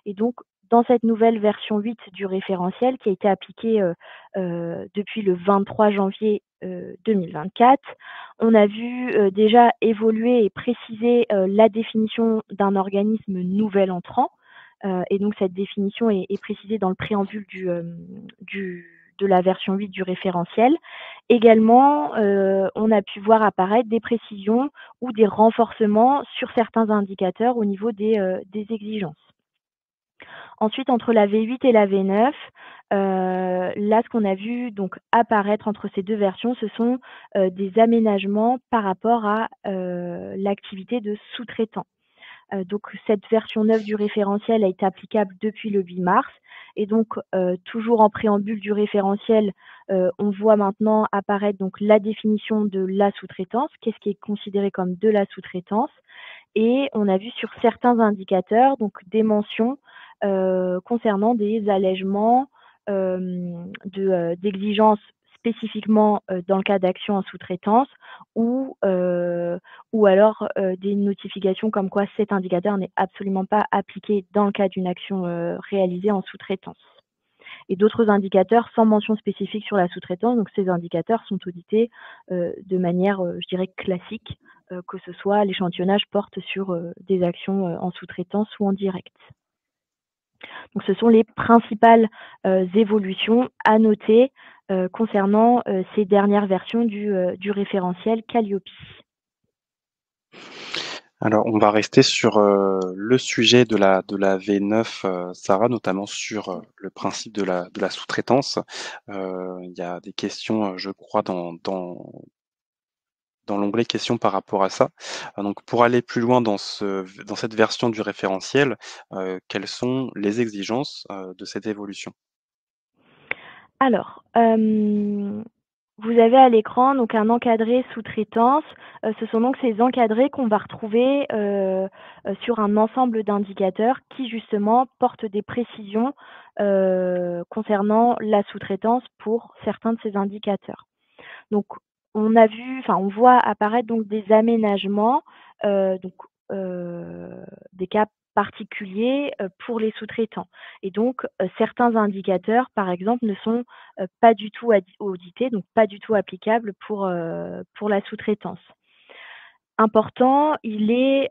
S2: Et donc, dans cette nouvelle version 8 du référentiel qui a été appliquée depuis le 23 janvier 2024, on a vu déjà évoluer et préciser la définition d'un organisme nouvel entrant. Et donc, cette définition est précisée dans le préambule de la version 8 du référentiel. Également, on a pu voir apparaître des précisions ou des renforcements sur certains indicateurs au niveau des exigences. Ensuite, entre la V8 et la V9, là, ce qu'on a vu donc apparaître entre ces 2 versions, ce sont, des aménagements par rapport à, l'activité de sous-traitant. Donc cette version 9 du référentiel a été applicable depuis le 8 mars et donc, toujours en préambule du référentiel, on voit maintenant apparaître donc la définition de la sous-traitance. Qu'est-ce qui est considéré comme de la sous-traitance? Et on a vu sur certains indicateurs, donc des mentions concernant des allègements d'exigences spécifiquement dans le cas d'actions en sous-traitance ou alors des notifications comme quoi cet indicateur n'est absolument pas appliqué dans le cas d'une action réalisée en sous-traitance. Et d'autres indicateurs sans mention spécifique sur la sous-traitance. Donc ces indicateurs sont audités de manière, je dirais, classique, que ce soit l'échantillonnage porte sur des actions en sous-traitance ou en direct. Donc ce sont les principales évolutions à noter concernant ces dernières versions du référentiel Calliope.
S1: Alors, on va rester sur le sujet de la V9, Sarah, notamment sur le principe de la sous-traitance. Il y a des questions, je crois, dans l'onglet questions par rapport à ça. Donc, pour aller plus loin dans cette version du référentiel, quelles sont les exigences de cette évolution?
S2: Alors, vous avez à l'écran donc un encadré sous-traitance. Ce sont donc ces encadrés qu'on va retrouver sur un ensemble d'indicateurs qui justement portent des précisions concernant la sous-traitance pour certains de ces indicateurs. Donc on voit apparaître donc des aménagements, donc des cas particuliers pour les sous-traitants. Et donc certains indicateurs, par exemple, ne sont pas du tout audités, donc pas du tout applicables pour la sous-traitance. Important, il est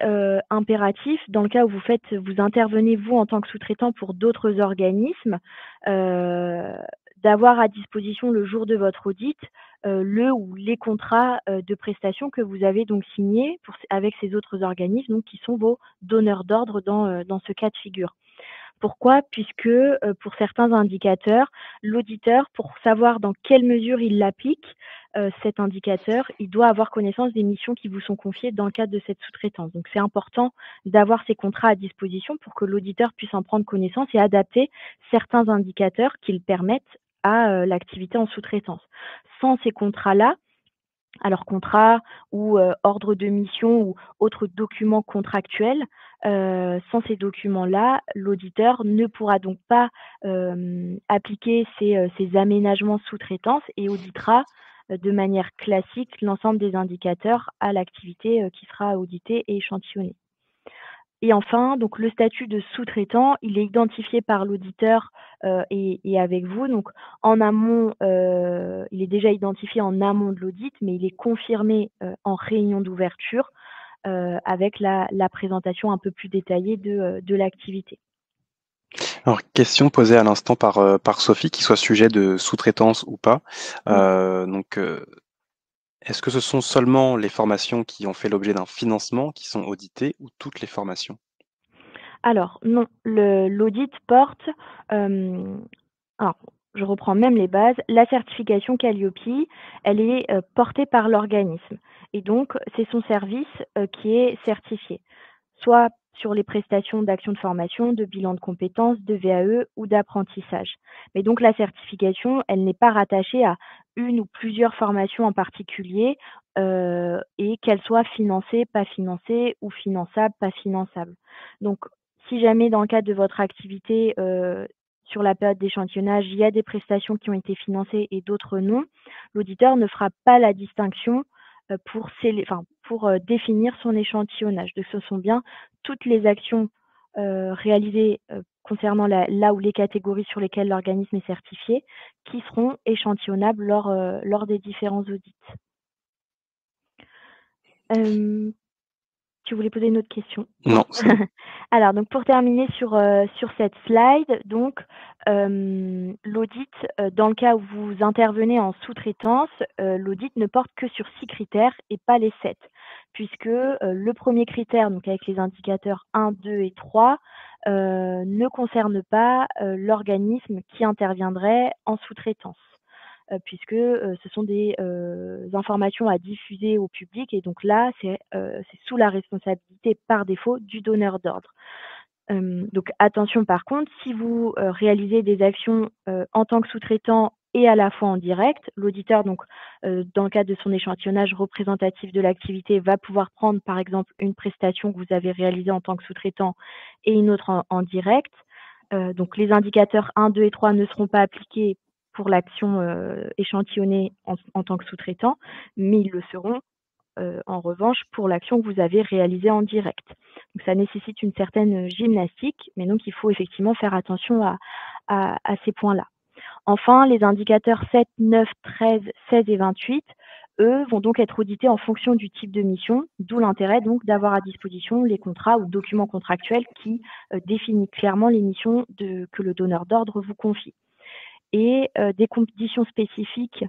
S2: impératif, dans le cas où vous intervenez vous en tant que sous-traitant pour d'autres organismes, heu, d'avoir à disposition le jour de votre audit, le ou les contrats de prestation que vous avez donc signés avec ces autres organismes, donc qui sont vos donneurs d'ordre dans ce cas de figure. Pourquoi? Puisque, pour certains indicateurs, l'auditeur, pour savoir dans quelle mesure il l'applique, cet indicateur, il doit avoir connaissance des missions qui vous sont confiées dans le cadre de cette sous-traitance. Donc c'est important d'avoir ces contrats à disposition pour que l'auditeur puisse en prendre connaissance et adapter certains indicateurs qui le permettent à, l'activité en sous-traitance. Sans ces contrats-là, alors contrat ou ordre de mission ou autres documents contractuels. Sans ces documents-là, l'auditeur ne pourra donc pas appliquer ces aménagements sous-traitance et auditera de manière classique l'ensemble des indicateurs à l'activité qui sera auditée et échantillonnée. Et enfin, donc le statut de sous-traitant, il est identifié par l'auditeur et avec vous. Donc en amont, il est déjà identifié en amont de l'audit, mais il est confirmé en réunion d'ouverture avec la présentation un peu plus détaillée de l'activité.
S1: Alors, question posée à l'instant par Sophie, qu'il soit sujet de sous-traitance ou pas.
S2: Oui.
S1: Donc, est-ce que ce sont seulement les formations qui ont fait l'objet d'un financement qui sont auditées ou toutes les formations?
S2: Alors non, l'audit porte, alors je reprends même les bases. La certification Calliope, elle est, portée par l'organisme et donc c'est son service, qui est certifié, soit sur les prestations d'actions de formation, de bilan de compétences, de VAE ou d'apprentissage. Mais donc la certification, elle n'est pas rattachée à une ou plusieurs formations en particulier, et qu'elles soient financées, pas financées ou finançables, pas finançables. Donc si jamais dans le cadre de votre activité, sur la période d'échantillonnage, il y a des prestations qui ont été financées et d'autres non, l'auditeur ne fera pas la distinction, pour définir son échantillonnage. Donc ce sont bien toutes les actions, réalisées, concernant là où les catégories sur lesquelles l'organisme est certifié, qui seront échantillonnables lors des différents audits. Hem Tu voulais poser une autre question?
S1: Non, c'est bon.
S2: Alors donc pour terminer sur cette slide, donc, l'audit, dans le cas où vous intervenez en sous-traitance, l'audit ne porte que sur 6 critères et pas les 7, puisque, le premier critère, donc avec les indicateurs 1, 2 et 3, ne concerne pas, l'organisme qui interviendrait en sous-traitance. Puisque, ce sont des, informations à diffuser au public et donc là, c'est sous la responsabilité par défaut du donneur d'ordre. Donc attention par contre, si vous, réalisez des actions, en tant que sous-traitant et à la fois en direct, l'auditeur donc, dans le cadre de son échantillonnage représentatif de l'activité, va pouvoir prendre par exemple une prestation que vous avez réalisée en tant que sous-traitant et une autre en direct. Donc les indicateurs 1, 2 et 3 ne seront pas appliqués pour l'action, échantillonnée en tant que sous-traitant, mais ils le seront, en revanche pour l'action que vous avez réalisée en direct. Donc ça nécessite une certaine, gymnastique, mais donc il faut effectivement faire attention à ces points-là. Enfin, les indicateurs 7, 9, 13, 16 et 28, eux, vont donc être audités en fonction du type de mission, d'où l'intérêt donc d'avoir à disposition les contrats ou documents contractuels qui, définissent clairement les missions que le donneur d'ordre vous confie. Et des conditions spécifiques,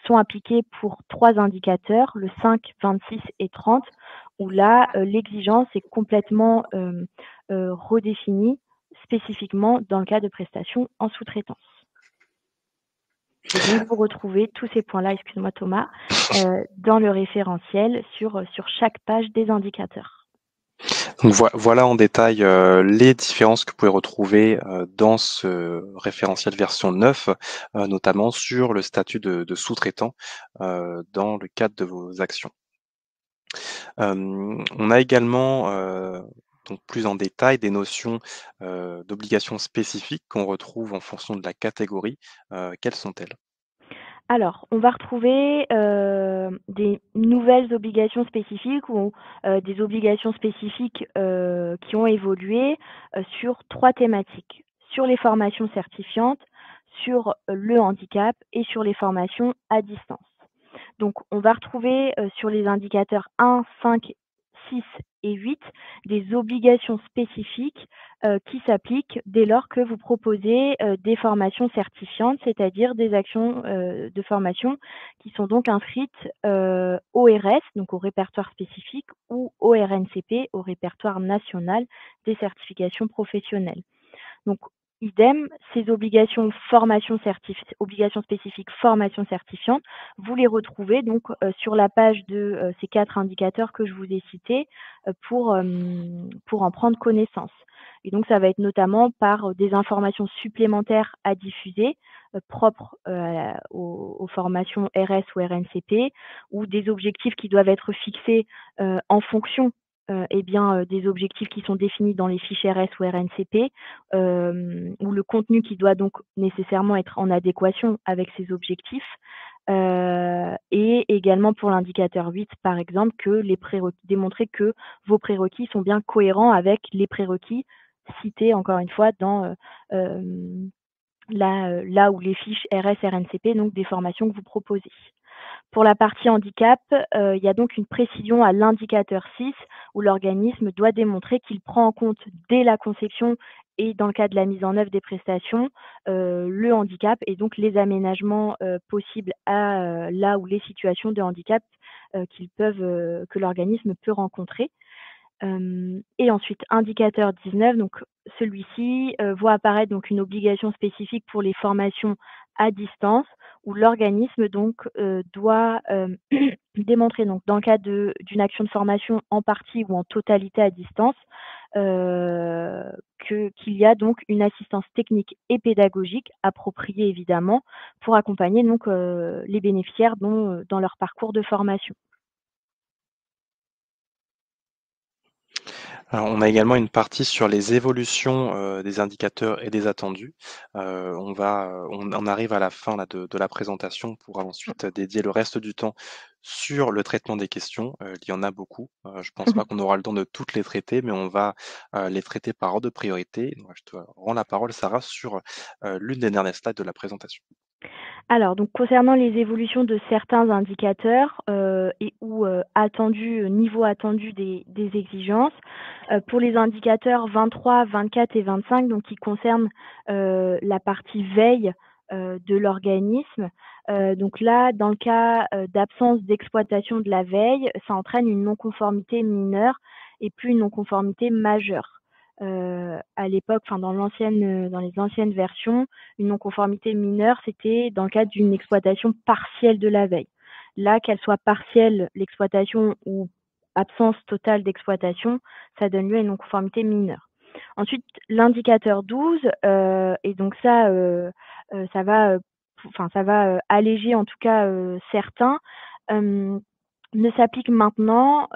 S2: sont appliquées pour 3 indicateurs, le 5, 26 et 30, où là, l'exigence est complètement, redéfinie spécifiquement dans le cas de prestations en sous-traitance. Et donc vous retrouvez tous ces points-là, excuse-moi Thomas, dans le référentiel sur chaque page des indicateurs.
S1: Donc voilà en détail, les différences que vous pouvez retrouver, dans ce référentiel version 9, notamment sur le statut de sous-traitant, dans le cadre de vos actions. On a également, donc plus en détail des notions, d'obligations spécifiques qu'on retrouve en fonction de la catégorie. Quelles sont-elles?
S2: Alors, on va retrouver, des nouvelles obligations spécifiques ou, des obligations spécifiques, qui ont évolué, sur 3 thématiques. Sur les formations certifiantes, sur le handicap et sur les formations à distance. Donc on va retrouver, sur les indicateurs 1, 5, 6 et 8 des obligations spécifiques, qui s'appliquent dès lors que vous proposez, des formations certifiantes, c'est-à-dire des actions, de formation qui sont donc inscrites, ORS, donc au répertoire spécifique, ou au RNCP, au répertoire national des certifications professionnelles. Donc idem, ces obligations spécifiques formation certifiante, vous les retrouvez donc, sur la page de, ces 4 indicateurs que je vous ai cités, pour en prendre connaissance. Et donc ça va être notamment par, des informations supplémentaires à diffuser, propres, aux formations RS ou RNCP, ou des objectifs qui doivent être fixés, en fonction, des objectifs qui sont définis dans les fiches RS ou RNCP, ou le contenu qui doit donc nécessairement être en adéquation avec ces objectifs. Et également pour l'indicateur 8, par exemple, que les prérequis démontrer que vos prérequis sont bien cohérents avec les prérequis cités encore une fois dans, là où les fiches RS, RNCP, donc des formations que vous proposez. Pour la partie handicap, il y a donc une précision à l'indicateur 6 où l'organisme doit démontrer qu'il prend en compte dès la conception et dans le cadre de la mise en œuvre des prestations, le handicap et donc les aménagements, possibles à, là où les situations de handicap, que l'organisme peut rencontrer. Et ensuite indicateur 19, donc celui-ci, voit apparaître donc une obligation spécifique pour les formations à distance où l'organisme donc, doit, démontrer donc dans le cadre d'une action de formation en partie ou en totalité à distance, qu'il y a donc une assistance technique et pédagogique appropriée évidemment pour accompagner donc, les bénéficiaires dans leur parcours de formation.
S1: Alors, on a également une partie sur les évolutions, des indicateurs et des attendus. On arrive à la fin là de la présentation pour ensuite dédier le reste du temps sur le traitement des questions. Il y en a beaucoup. Je pense pas qu'on aura le temps de toutes les traiter, mais on va, les traiter par ordre de priorité. Donc je te rends la parole Sarah sur, l'une des dernières slides de la présentation.
S2: Alors donc concernant les évolutions de certains indicateurs, et ou, attendus, niveau attendu des exigences, pour les indicateurs 23, 24 et 25 donc qui concernent, la partie veille, de l'organisme, donc là, dans le cas, d'absence d'exploitation de la veille, ça entraîne une non-conformité mineure et plus une non-conformité majeure. À l'époque, enfin dans les anciennes versions, une non-conformité mineure, c'était dans le cadre d'une exploitation partielle de la veille. Là, qu'elle soit partielle, l'exploitation, ou absence totale d'exploitation, ça donne lieu à une non-conformité mineure. Ensuite, l'indicateur 12, et donc ça va, alléger en tout cas certains, ne s'applique maintenant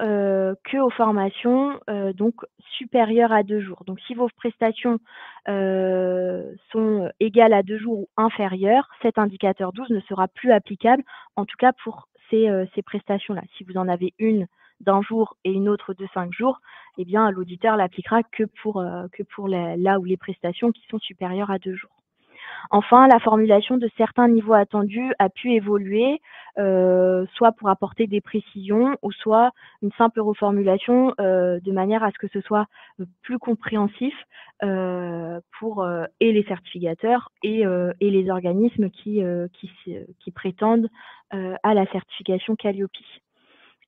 S2: qu'aux formations donc supérieures à 2 jours. Donc si vos prestations sont égales à 2 jours ou inférieures, cet indicateur 12 ne sera plus applicable, en tout cas pour ces prestations-là. Si vous en avez une d'un jour et une autre de 5 jours, eh bien l'auditeur l'appliquera que pour là où les prestations qui sont supérieures à 2 jours. Enfin, la formulation de certains niveaux attendus a pu évoluer, soit pour apporter des précisions ou soit une simple reformulation, de manière à ce que ce soit, plus compréhensif, pour, et les certificateurs et les organismes qui prétendent, à la certification Qualiopi.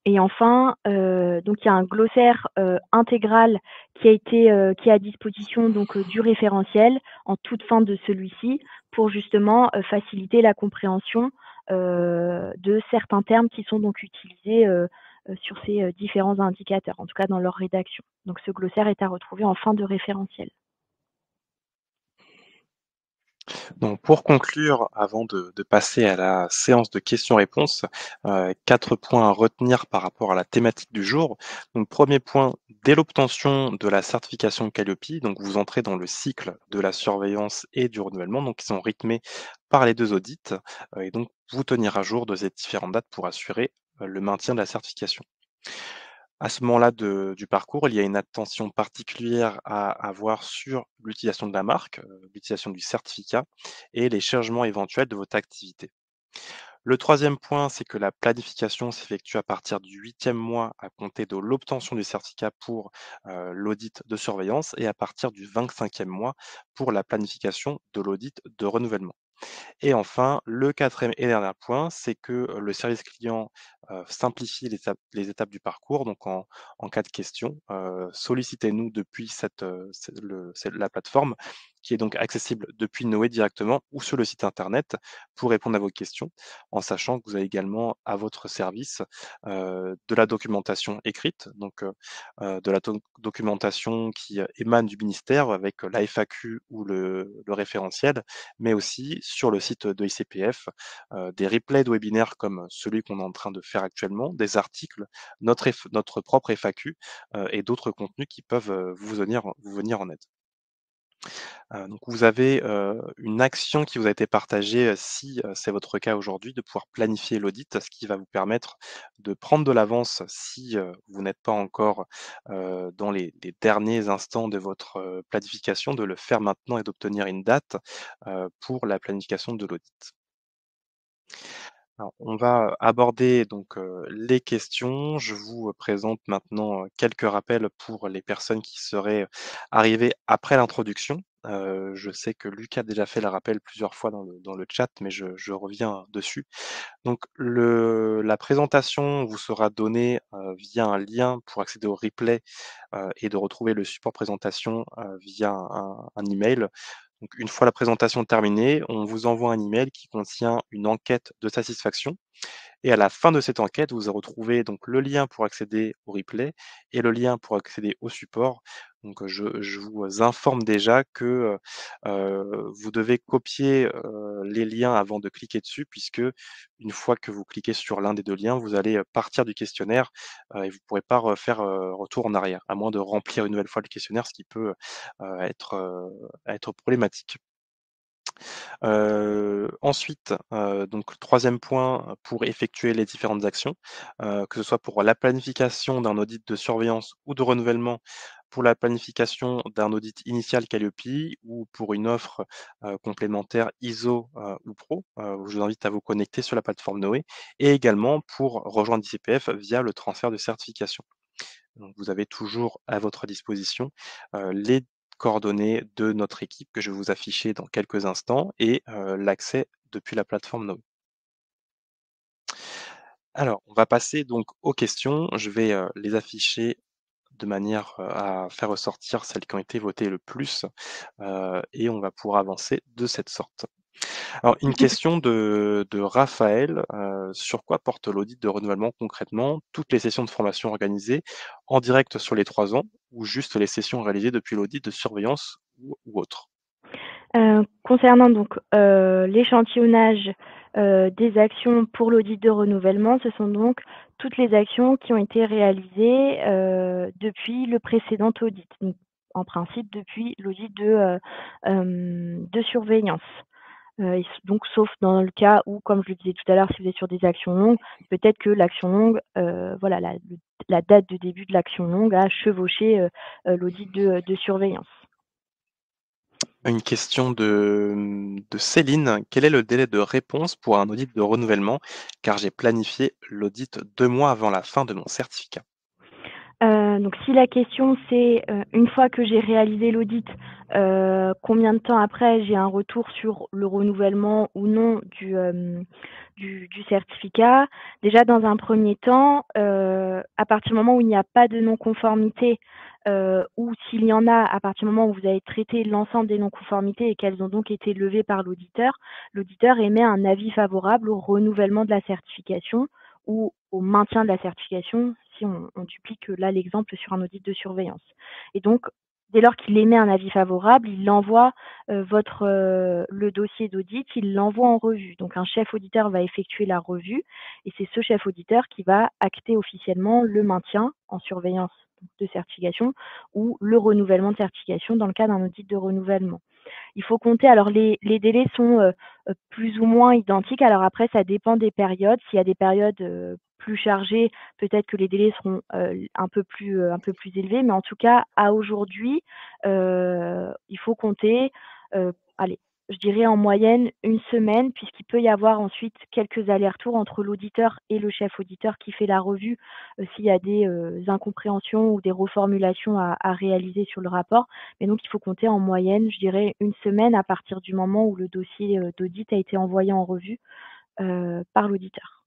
S2: Et enfin, donc il y a un glossaire, intégral qui est à disposition donc, du référentiel en toute fin de celui-ci pour justement, faciliter la compréhension, de certains termes qui sont donc utilisés, sur ces, différents indicateurs, en tout cas dans leur rédaction. Donc ce glossaire est à retrouver en fin de référentiel.
S1: Donc pour conclure, avant de passer à la séance de questions-réponses, 4 points à retenir par rapport à la thématique du jour. Donc 1er point, dès l'obtention de la certification Qualiopi, donc vous entrez dans le cycle de la surveillance et du renouvellement, donc qui sont rythmés par les 2 audits, et donc vous tenir à jour de ces différentes dates pour assurer, le maintien de la certification. À ce moment-là du parcours, il y a une attention particulière à avoir sur l'utilisation de la marque, l'utilisation du certificat et les changements éventuels de votre activité. Le 3e point, c'est que la planification s'effectue à partir du 8e mois à compter de l'obtention du certificat pour, l'audit de surveillance et à partir du 25e mois pour la planification de l'audit de renouvellement. Et enfin, le 4e et dernier point, c'est que, le service client, simplifie les étapes du parcours. Donc en cas de question, sollicitez-nous depuis la plateforme qui est donc accessible depuis Noé directement ou sur le site internet pour répondre à vos questions, en sachant que vous avez également à votre service, de la documentation écrite, donc de la documentation qui, émane du ministère avec la FAQ ou le référentiel, mais aussi sur le site de ICPF, des replays de webinaires comme celui qu'on est en train de faire actuellement, des articles, notre propre FAQ, et d'autres contenus qui peuvent, vous venir en aide. Donc vous avez, une action qui vous a été partagée, si, c'est votre cas aujourd'hui, de pouvoir planifier l'audit, ce qui va vous permettre de prendre de l'avance si, vous n'êtes pas encore, dans les derniers instants de votre, planification, de le faire maintenant et d'obtenir une date, pour la planification de l'audit. Alors, on va aborder donc les questions. Je vous présente maintenant quelques rappels pour les personnes qui seraient arrivées après l'introduction. Je sais que Lucas a déjà fait le rappel plusieurs fois dans le chat, mais je reviens dessus. Donc la présentation vous sera donnée via un lien pour accéder au replay et de retrouver le support présentation via un email. Donc une fois la présentation terminée, on vous envoie un email qui contient une enquête de satisfaction et à la fin de cette enquête, vous retrouvez donc le lien pour accéder au replay et le lien pour accéder au support. Donc, je vous informe déjà que, vous devez copier, les liens avant de cliquer dessus puisque une fois que vous cliquez sur l'un des 2 liens, vous allez, partir du questionnaire, et vous ne pourrez pas refaire, retour en arrière, à moins de remplir une nouvelle fois le questionnaire, ce qui peut, être problématique. Ensuite, donc 3e point, pour effectuer les différentes actions, que ce soit pour la planification d'un audit de surveillance ou de renouvellement, pour la planification d'un audit initial Calliope ou pour une offre, complémentaire ISO, ou Pro, je vous invite à vous connecter sur la plateforme Noé et également pour rejoindre ICPF via le transfert de certification. Donc vous avez toujours à votre disposition, les coordonnées de notre équipe que je vais vous afficher dans quelques instants et l'accès depuis la plateforme Nomi. Alors, on va passer donc aux questions. Je vais, les afficher de manière, à faire ressortir celles qui ont été votées le plus, et on va pouvoir avancer de cette sorte. Alors une question de Raphaël, sur quoi porte l'audit de renouvellement concrètement? Toutes les sessions de formation organisées en direct sur les 3 ans ou juste les sessions réalisées depuis l'audit de surveillance ou autre?
S2: Concernant donc, l'échantillonnage, des actions pour l'audit de renouvellement, ce sont donc toutes les actions qui ont été réalisées, depuis le précédent audit. Donc en principe depuis l'audit de surveillance. Et donc sauf dans le cas où, comme je le disais tout à l'heure, si vous êtes sur des actions longues, peut-être que l'action longue, voilà, la date de début de l'action longue a chevauché, l'audit de surveillance.
S1: Une question de Céline: «Quel est le délai de réponse pour un audit de renouvellement? Car j'ai planifié l'audit 2 mois avant la fin de mon certificat».
S2: Donc si la question c'est, une fois que j'ai réalisé l'audit, combien de temps après j'ai un retour sur le renouvellement ou non du certificat? Déjà dans un premier temps, à partir du moment où il n'y a pas de non-conformité, ou s'il y en a, à partir du moment où vous avez traité l'ensemble des non-conformités et qu'elles ont donc été levées par l'auditeur émet un avis favorable au renouvellement de la certification ou au maintien de la certification si on duplique là l'exemple sur un audit de surveillance. Et donc, dès lors qu'il émet un avis favorable, il envoie le dossier d'audit, il l'envoie en revue. Donc un chef auditeur va effectuer la revue et c'est ce chef auditeur qui va acter officiellement le maintien en surveillance de certification ou le renouvellement de certification dans le cas d'un audit de renouvellement. Il faut compter, alors les délais sont plus ou moins identiques. Alors après, ça dépend des périodes. S'il y a des périodes plus chargées, peut-être que les délais seront un peu plus élevés. Mais en tout cas, à aujourd'hui, il faut compter, allez, je dirais en moyenne une semaine, puisqu'il peut y avoir ensuite quelques allers-retours entre l'auditeur et le chef auditeur qui fait la revue, s'il y a des incompréhensions ou des reformulations à réaliser sur le rapport. Et donc, il faut compter en moyenne, je dirais, une semaine à partir du moment où le dossier d'audit a été envoyé en revue par l'auditeur.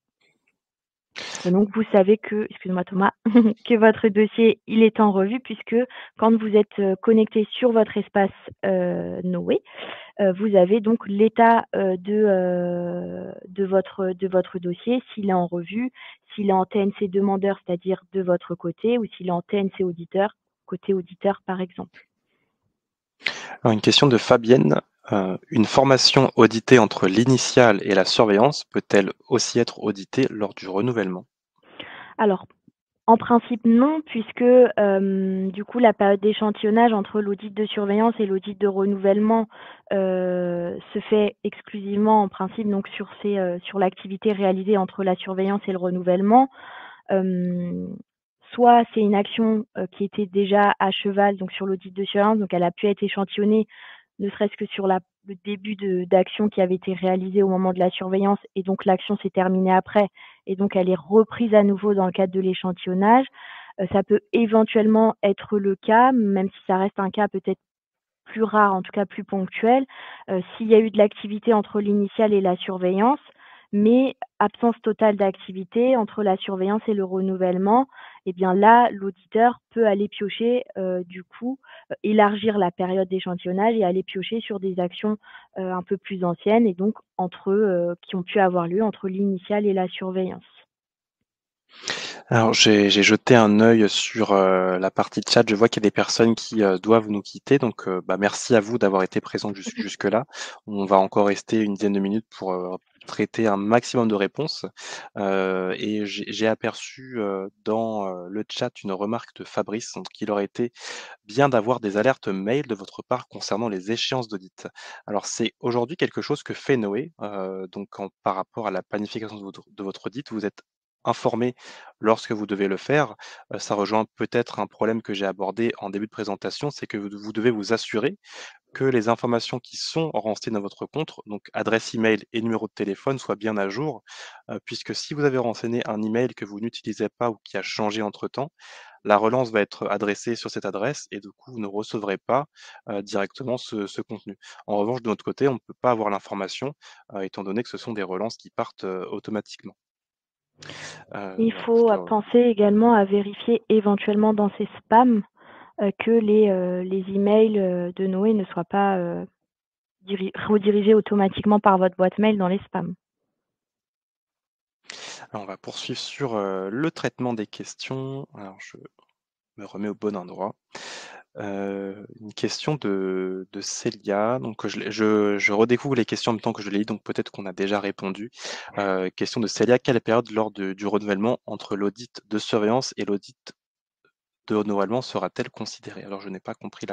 S2: Et donc, vous savez que, excuse-moi Thomas, que votre dossier, il est en revue puisque quand vous êtes connecté sur votre espace Noé, vous avez donc l'état de votre dossier, s'il est en revue, s'il est en TNC demandeur, c'est-à-dire de votre côté, ou s'il est en TNC auditeur, côté auditeur par exemple.
S1: Alors une question de Fabienne: «Une formation auditée entre l'initiale et la surveillance peut-elle aussi être auditée lors du renouvellement?»
S2: Alors, En principe, non, puisque du coup, la période d'échantillonnage entre l'audit de surveillance et l'audit de renouvellement se fait exclusivement en principe donc sur l'activité réalisée entre la surveillance et le renouvellement. Soit c'est une action qui était déjà à cheval donc sur l'audit de surveillance, donc elle a pu être échantillonnée, ne serait-ce que sur le début d'action qui avait été réalisée au moment de la surveillance, et donc l'action s'est terminée après, et donc elle est reprise à nouveau dans le cadre de l'échantillonnage. Ça peut éventuellement être le cas, même si ça reste un cas peut-être plus rare, en tout cas plus ponctuel, s'il y a eu de l'activité entre l'initiale et la surveillance, mais absence totale d'activité entre la surveillance et le renouvellement, et bien là, l'auditeur peut aller piocher, du coup, élargir la période d'échantillonnage et aller piocher sur des actions, un peu plus anciennes, et donc qui ont pu avoir lieu entre l'initiale et la surveillance.
S1: Alors j'ai jeté un œil sur, la partie chat. Je vois qu'il y a des personnes qui, doivent nous quitter donc bah, merci à vous d'avoir été présents jusque-là. On va encore rester une dizaine de minutes pour, traiter un maximum de réponses, et j'ai aperçu, dans, le chat une remarque de Fabrice, donc qu'il aurait été bien d'avoir des alertes mail de votre part concernant les échéances d'audit. Alors c'est aujourd'hui quelque chose que fait Noé, donc par rapport à la planification de votre audit, vous êtes informé lorsque vous devez le faire. Ça rejoint peut-être un problème que j'ai abordé en début de présentation, c'est que vous devez vous assurer que les informations qui sont renseignées dans votre compte, donc adresse email et numéro de téléphone, soient bien à jour, puisque si vous avez renseigné un email que vous n'utilisez pas ou qui a changé entre-temps, la relance va être adressée sur cette adresse et du coup, vous ne recevrez pas, directement ce contenu. En revanche, de notre côté, on ne peut pas avoir l'information, étant donné que ce sont des relances qui partent, automatiquement.
S2: Il
S1: Voilà,
S2: faut
S1: c'était,
S2: penser également à vérifier éventuellement dans ses spams, que les emails, de Noé ne soient pas, redirigés automatiquement par votre boîte mail dans les spams.
S1: alors on va poursuivre sur, le traitement des questions. Alors je me remets au bon endroit. Une question de Célia, donc je redécouvre les questions en même temps que je les lis, donc peut-être qu'on a déjà répondu. Question de Célia: quelle période lors du renouvellement entre l'audit de surveillance et l'audit de renouvellement sera-t-elle considérée? Alors je n'ai pas compris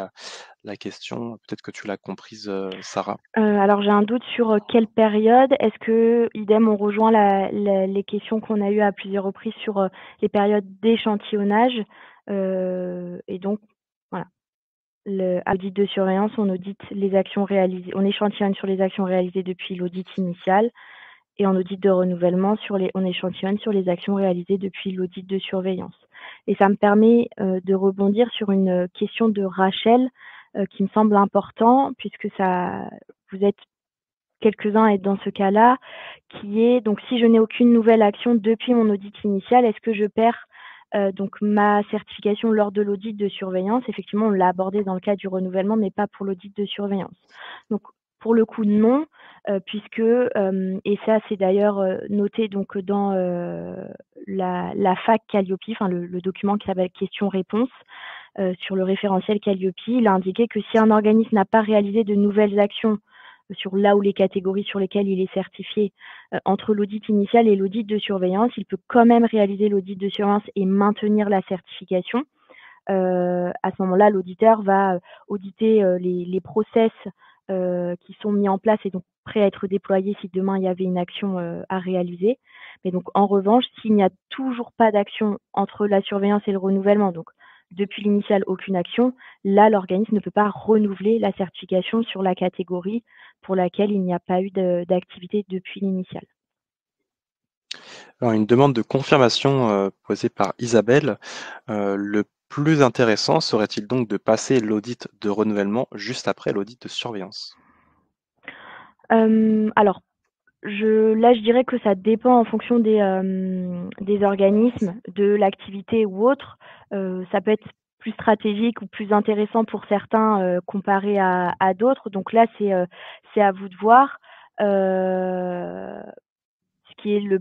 S1: la question, peut-être que tu l'as comprise, Sarah?
S2: Alors j'ai un doute sur, quelle période. Est-ce que idem on rejoint les questions qu'on a eues à plusieurs reprises sur, les périodes d'échantillonnage? Et donc voilà, à l'audit de surveillance, on échantillonne sur les actions réalisées depuis l'audit initial, et en audit de renouvellement on échantillonne sur les actions réalisées depuis l'audit de surveillance. Et ça me permet, de rebondir sur une question de Rachel, qui me semble important, puisque ça vous êtes quelques-uns à être dans ce cas-là, qui est donc si je n'ai aucune nouvelle action depuis mon audit initial, est-ce que je perds donc ma certification lors de l'audit de surveillance? Effectivement, on l'a abordé dans le cas du renouvellement, mais pas pour l'audit de surveillance. Donc pour le coup, non, puisque et ça c'est d'ailleurs noté donc dans la FAQ Calliope, enfin le document qui s'appelle questions-réponses, sur le référentiel Calliope, il a indiqué que si un organisme n'a pas réalisé de nouvelles actions sur là où les catégories sur lesquelles il est certifié, entre l'audit initial et l'audit de surveillance, il peut quand même réaliser l'audit de surveillance et maintenir la certification. À ce moment-là, l'auditeur va auditer les process qui sont mis en place et donc prêts à être déployés si demain il y avait une action à réaliser. Mais donc en revanche, s'il n'y a toujours pas d'action entre la surveillance et le renouvellement, donc depuis l'initial aucune action, là l'organisme ne peut pas renouveler la certification sur la catégorie pour laquelle il n'y a pas eu d'activité depuis l'initial.
S1: Alors une demande de confirmation, posée par Isabelle. Le plus intéressant serait-il donc de passer l'audit de renouvellement juste après l'audit de surveillance?
S2: Alors je dirais que ça dépend en fonction des organismes, de l'activité ou autre. Ça peut être plus stratégique ou plus intéressant pour certains, comparé à d'autres. Donc là, c'est à vous de voir. Ce qui est le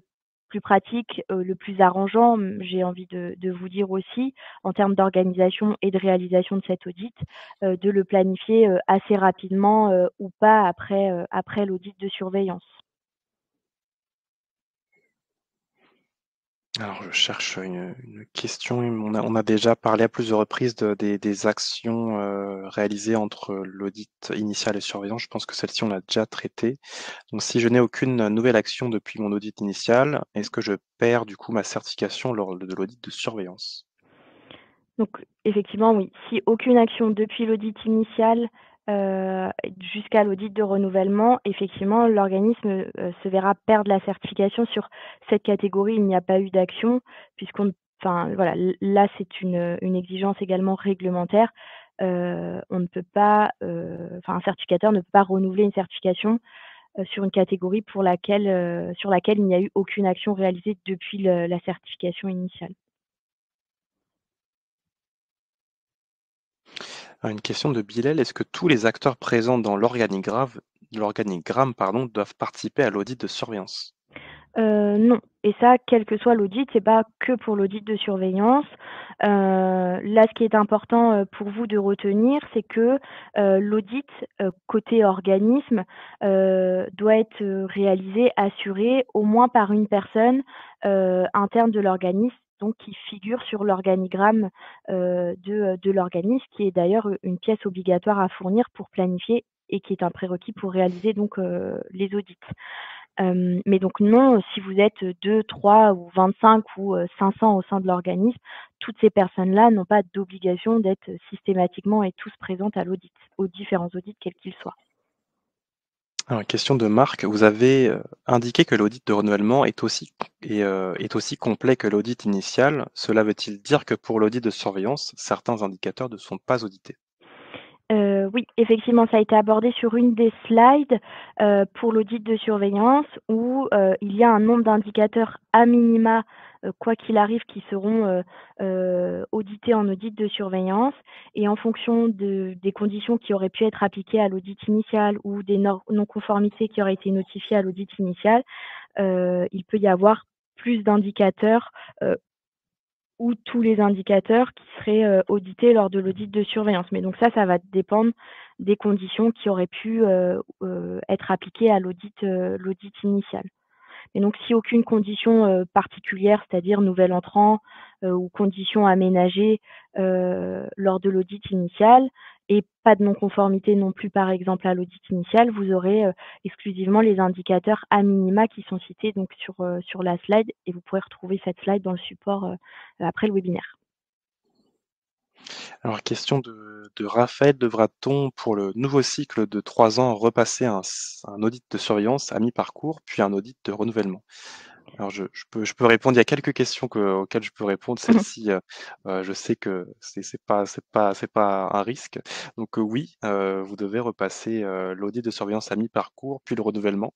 S2: plus pratique, le plus arrangeant, j'ai envie de vous dire aussi, en termes d'organisation et de réalisation de cet audit, de le planifier, assez rapidement, ou pas après l'audit de surveillance.
S1: Alors je cherche une question. On a déjà parlé à plusieurs reprises des actions, réalisées entre l'audit initial et surveillance. Je pense que celle-ci, on l'a déjà traitée. Donc si je n'ai aucune nouvelle action depuis mon audit initial, est-ce que je perds du coup ma certification lors de l'audit de surveillance?
S2: Donc effectivement, oui, si aucune action depuis l'audit initial, jusqu'à l'audit de renouvellement, effectivement, l'organisme, se verra perdre la certification sur cette catégorie. Il n'y a pas eu d'action puisqu'on enfin voilà, là, c'est une exigence également réglementaire. On ne peut pas, enfin un certificateur ne peut pas renouveler une certification, sur une catégorie sur laquelle il n'y a eu aucune action réalisée depuis la certification initiale.
S1: Une question de Bilal, est-ce que tous les acteurs présents dans l'organigramme, pardon, doivent participer à l'audit de surveillance?
S2: Non, et ça, quel que soit l'audit, c'est pas que pour l'audit de surveillance. Là, ce qui est important, pour vous de retenir, c'est que, l'audit, côté organisme, doit être, réalisé, assuré au moins par une personne, interne de l'organisme, donc qui figure sur l'organigramme, de l'organisme, qui est d'ailleurs, une pièce obligatoire à fournir pour planifier et qui est un prérequis pour réaliser donc, les audits. Mais donc non, si vous êtes 2, 3 ou 25 ou 500 au sein de l'organisme, toutes ces personnes-là n'ont pas d'obligation d'être systématiquement et tous présentes à l'audit, aux différents audits quels qu'ils soient.
S1: Alors, question de Marc, vous avez indiqué que l'audit de renouvellement est aussi complet que l'audit initial. Cela veut-il dire que pour l'audit de surveillance, certains indicateurs ne sont pas audités?
S2: Oui, effectivement, ça a été abordé sur une des slides, pour l'audit de surveillance où, il y a un nombre d'indicateurs à minima, quoi qu'il arrive, qui seront, audités en audit de surveillance et en fonction des conditions qui auraient pu être appliquées à l'audit initial ou des non-conformités qui auraient été notifiées à l'audit initial, il peut y avoir plus d'indicateurs, ou tous les indicateurs qui seraient, audités lors de l'audit de surveillance. Mais donc ça va dépendre des conditions qui auraient pu, être appliquées à l'audit initial. Et donc si aucune condition, particulière, c'est-à-dire nouvel entrant, ou conditions aménagées, lors de l'audit initial et pas de non-conformité non plus, par exemple, à l'audit initial, vous aurez, exclusivement les indicateurs à minima qui sont cités donc sur la slide et vous pourrez retrouver cette slide dans le support, après le webinaire.
S1: Alors, question de Raphaël, devra-t-on, pour le nouveau cycle de 3 ans, repasser un audit de surveillance à mi-parcours, puis un audit de renouvellement? Alors je peux répondre, il y a quelques questions auxquelles je peux répondre. Celle-ci, je sais que c'est pas un risque. Donc, oui, vous devez repasser, l'audit de surveillance à mi-parcours, puis le renouvellement.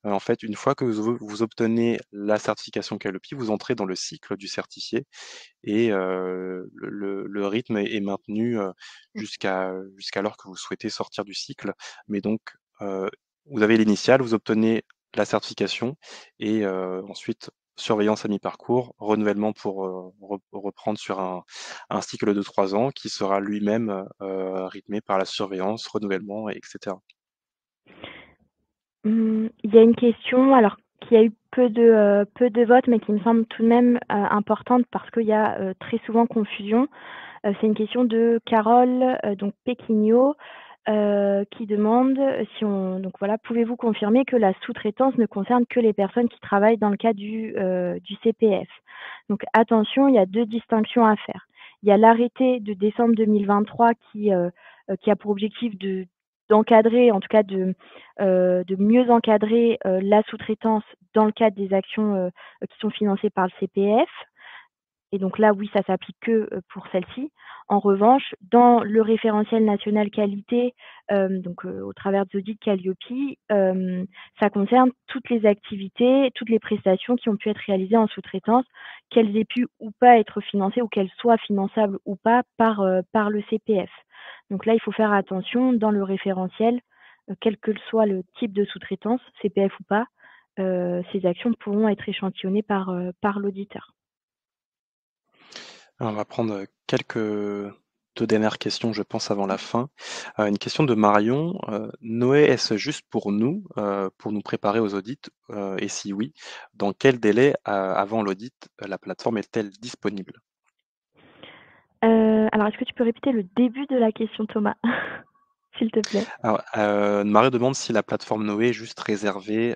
S1: En fait, une fois que vous obtenez la certification KLOPI, vous entrez dans le cycle du certifié et le rythme est maintenu, jusqu'alors que vous souhaitez sortir du cycle. Mais donc, heu, vous avez l'initiale, vous obtenez la certification et ensuite surveillance à mi-parcours, renouvellement pour, reprendre sur un cycle de 3 ans qui sera lui-même, rythmé par la surveillance, renouvellement et cetera.
S2: Il y a une question, alors qui a eu peu de votes, mais qui me semble tout de même, importante parce qu'il y a, très souvent confusion. C'est une question de Carole, donc Péquignot, qui demande si on donc voilà: «Pouvez-vous confirmer que la sous-traitance ne concerne que les personnes qui travaillent dans le cadre du CPF?» Donc attention, il y a 2 distinctions à faire. Il y a l'arrêté de décembre 2023 qui a pour objectif d'encadrer, en tout cas de mieux encadrer, la sous-traitance dans le cadre des actions, qui sont financées par le CPF. Et donc là, oui, ça s'applique que, pour celle-ci. En revanche, dans le référentiel national qualité, donc au travers des audits Qualiopi, ça concerne toutes les activités, toutes les prestations qui ont pu être réalisées en sous-traitance, qu'elles aient pu ou pas être financées ou qu'elles soient finançables ou pas par le CPF. Donc là, il faut faire attention dans le référentiel, quel que soit le type de sous-traitance, CPF ou pas, ces actions pourront être échantillonnées par l'auditeur.
S1: Alors on va prendre, quelques 2 dernières questions, je pense, avant la fin. Une question de Marion, Noé, est-ce juste pour nous préparer aux audits? Et si oui, dans quel délai, avant l'audit, la plateforme est-elle disponible?
S2: Alors est-ce que tu peux répéter le début de la question, Thomas? S'il te plaît?
S1: Alors, Mario demande si la plateforme Noé est juste réservée,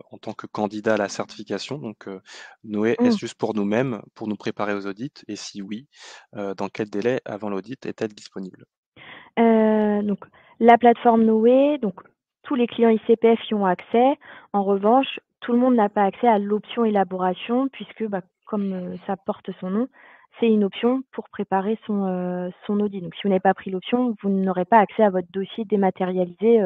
S1: en tant que candidat à la certification. Donc, Noé,
S2: Mmh.
S1: est-ce juste pour nous-mêmes, pour nous préparer aux audits? Et si oui, dans quel délai avant l'audit est-elle disponible?
S2: Donc la plateforme Noé, donc tous les clients ICPF y ont accès. En revanche, tout le monde n'a pas accès à l'option élaboration puisque, bah, comme, ça porte son nom, c'est une option pour préparer son audit. Donc si vous n'avez pas pris l'option, vous n'aurez pas accès à votre dossier dématérialisé,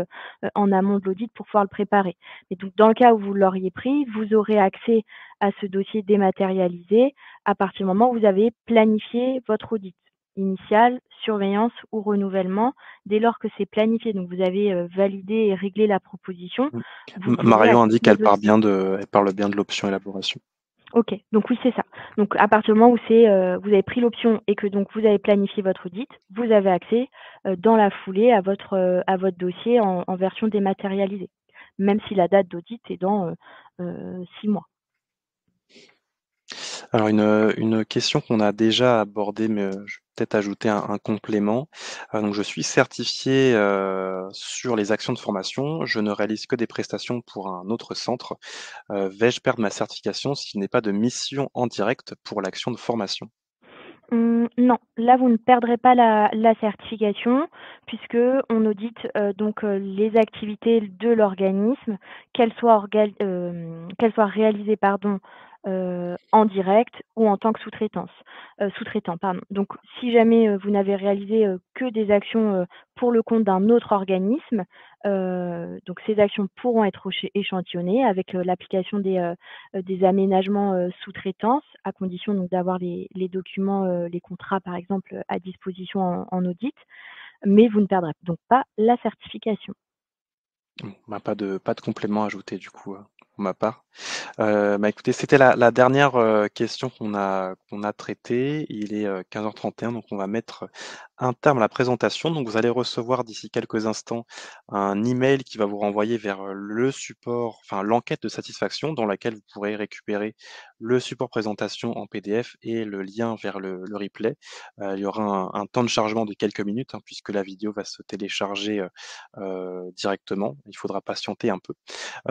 S2: en amont de l'audit pour pouvoir le préparer. Et donc dans le cas où vous l'auriez pris, vous aurez accès à ce dossier dématérialisé à partir du moment où vous avez planifié votre audit initiale, surveillance ou renouvellement, dès lors que c'est planifié. Donc vous avez, validé et réglé la proposition,
S1: Mmh.
S2: vous aurez
S1: Marion
S2: accès
S1: indique
S2: à ce
S1: qu'elle
S2: dossier.
S1: elle parle bien de l'option élaboration.
S2: OK, donc oui, c'est ça. Donc à partir du moment où c'est, vous avez pris l'option et que donc vous avez planifié votre audit, vous avez accès, dans la foulée à votre dossier en version dématérialisée, même si la date d'audit est dans, 6 mois.
S1: Alors une question qu'on a déjà abordée, mais, je vais peut-être ajouter un complément. Donc je suis certifié, sur les actions de formation. Je ne réalise que des prestations pour un autre centre. Vais-je perdre ma certification si je n'ai pas de mission en direct pour l'action de formation?
S2: Non, là vous ne perdrez pas la certification puisque on audite, donc, les activités de l'organisme, qu'elles soient réalisées, pardon, en direct ou en tant que sous-traitant, pardon. Donc si jamais, vous n'avez réalisé, que des actions, pour le compte d'un autre organisme, donc ces actions pourront être échantillonnées avec, l'application des aménagements, sous-traitance, à condition donc d'avoir les documents, les contrats par exemple, à disposition en audit, mais vous ne perdrez donc pas la certification.
S1: Bon, bah, pas de complément à ajouter du coup, pour ma part. Bah, écoutez, c'était la dernière, question qu'on a traitée. Il est, 15h31, donc on va mettre un terme à la présentation. Donc vous allez recevoir d'ici quelques instants un email qui va vous renvoyer vers, le support, enfin l'enquête de satisfaction dans laquelle vous pourrez récupérer le support présentation en PDF et le lien vers le replay. Il y aura un temps de chargement de quelques minutes, hein, puisque la vidéo va se télécharger, directement. Il faudra patienter un peu.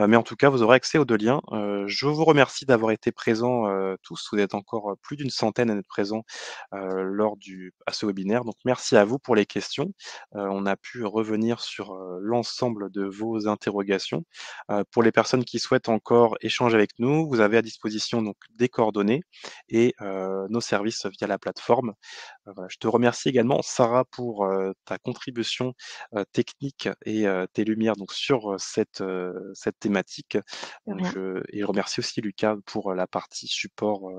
S1: Mais en tout cas, vous aurez accès aux 2 liens. Je vous remercie d'avoir été présents, tous. Vous êtes encore, plus d'une centaine à être présents, à ce webinaire. Donc merci à vous pour les questions. On a pu revenir sur, l'ensemble de vos interrogations. Pour les personnes qui souhaitent encore échanger avec nous, vous avez à disposition donc des coordonnées et nos services via la plateforme. Voilà, je te remercie également Sarah pour, ta contribution, technique et tes lumières donc sur, cette thématique.
S2: De
S1: Donc
S2: rien.
S1: je remercie aussi Lucas pour, la partie support,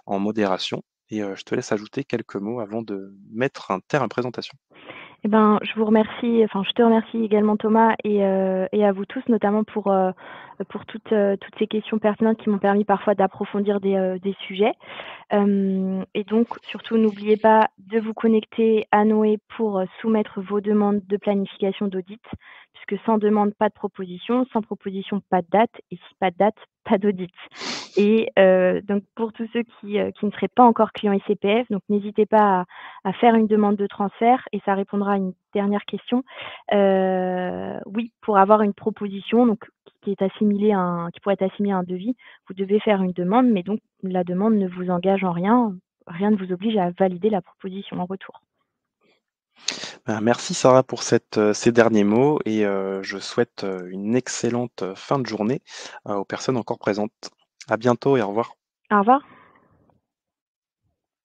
S1: en modération et je te laisse ajouter quelques mots avant de mettre un terme à la présentation.
S2: Eh ben, je te remercie également Thomas et à vous tous, notamment pour toutes ces questions pertinentes qui m'ont permis parfois d'approfondir des sujets. Et donc surtout n'oubliez pas de vous connecter à Noé pour, soumettre vos demandes de planification d'audit, puisque sans demande, pas de proposition, sans proposition, pas de date et si pas de date, pas d'audit. Et donc pour tous ceux qui ne seraient pas encore clients ICPF, donc n'hésitez pas à faire une demande de transfert et ça répondra à une dernière question. Oui, pour avoir une proposition donc qui pourrait être assimilée à un devis, vous devez faire une demande, mais donc la demande ne vous engage en rien. Rien ne vous oblige à valider la proposition en retour.
S1: Ben, merci Sarah pour ces derniers mots et je souhaite, une excellente, fin de journée, aux personnes encore présentes. À bientôt et au revoir.
S2: Au revoir.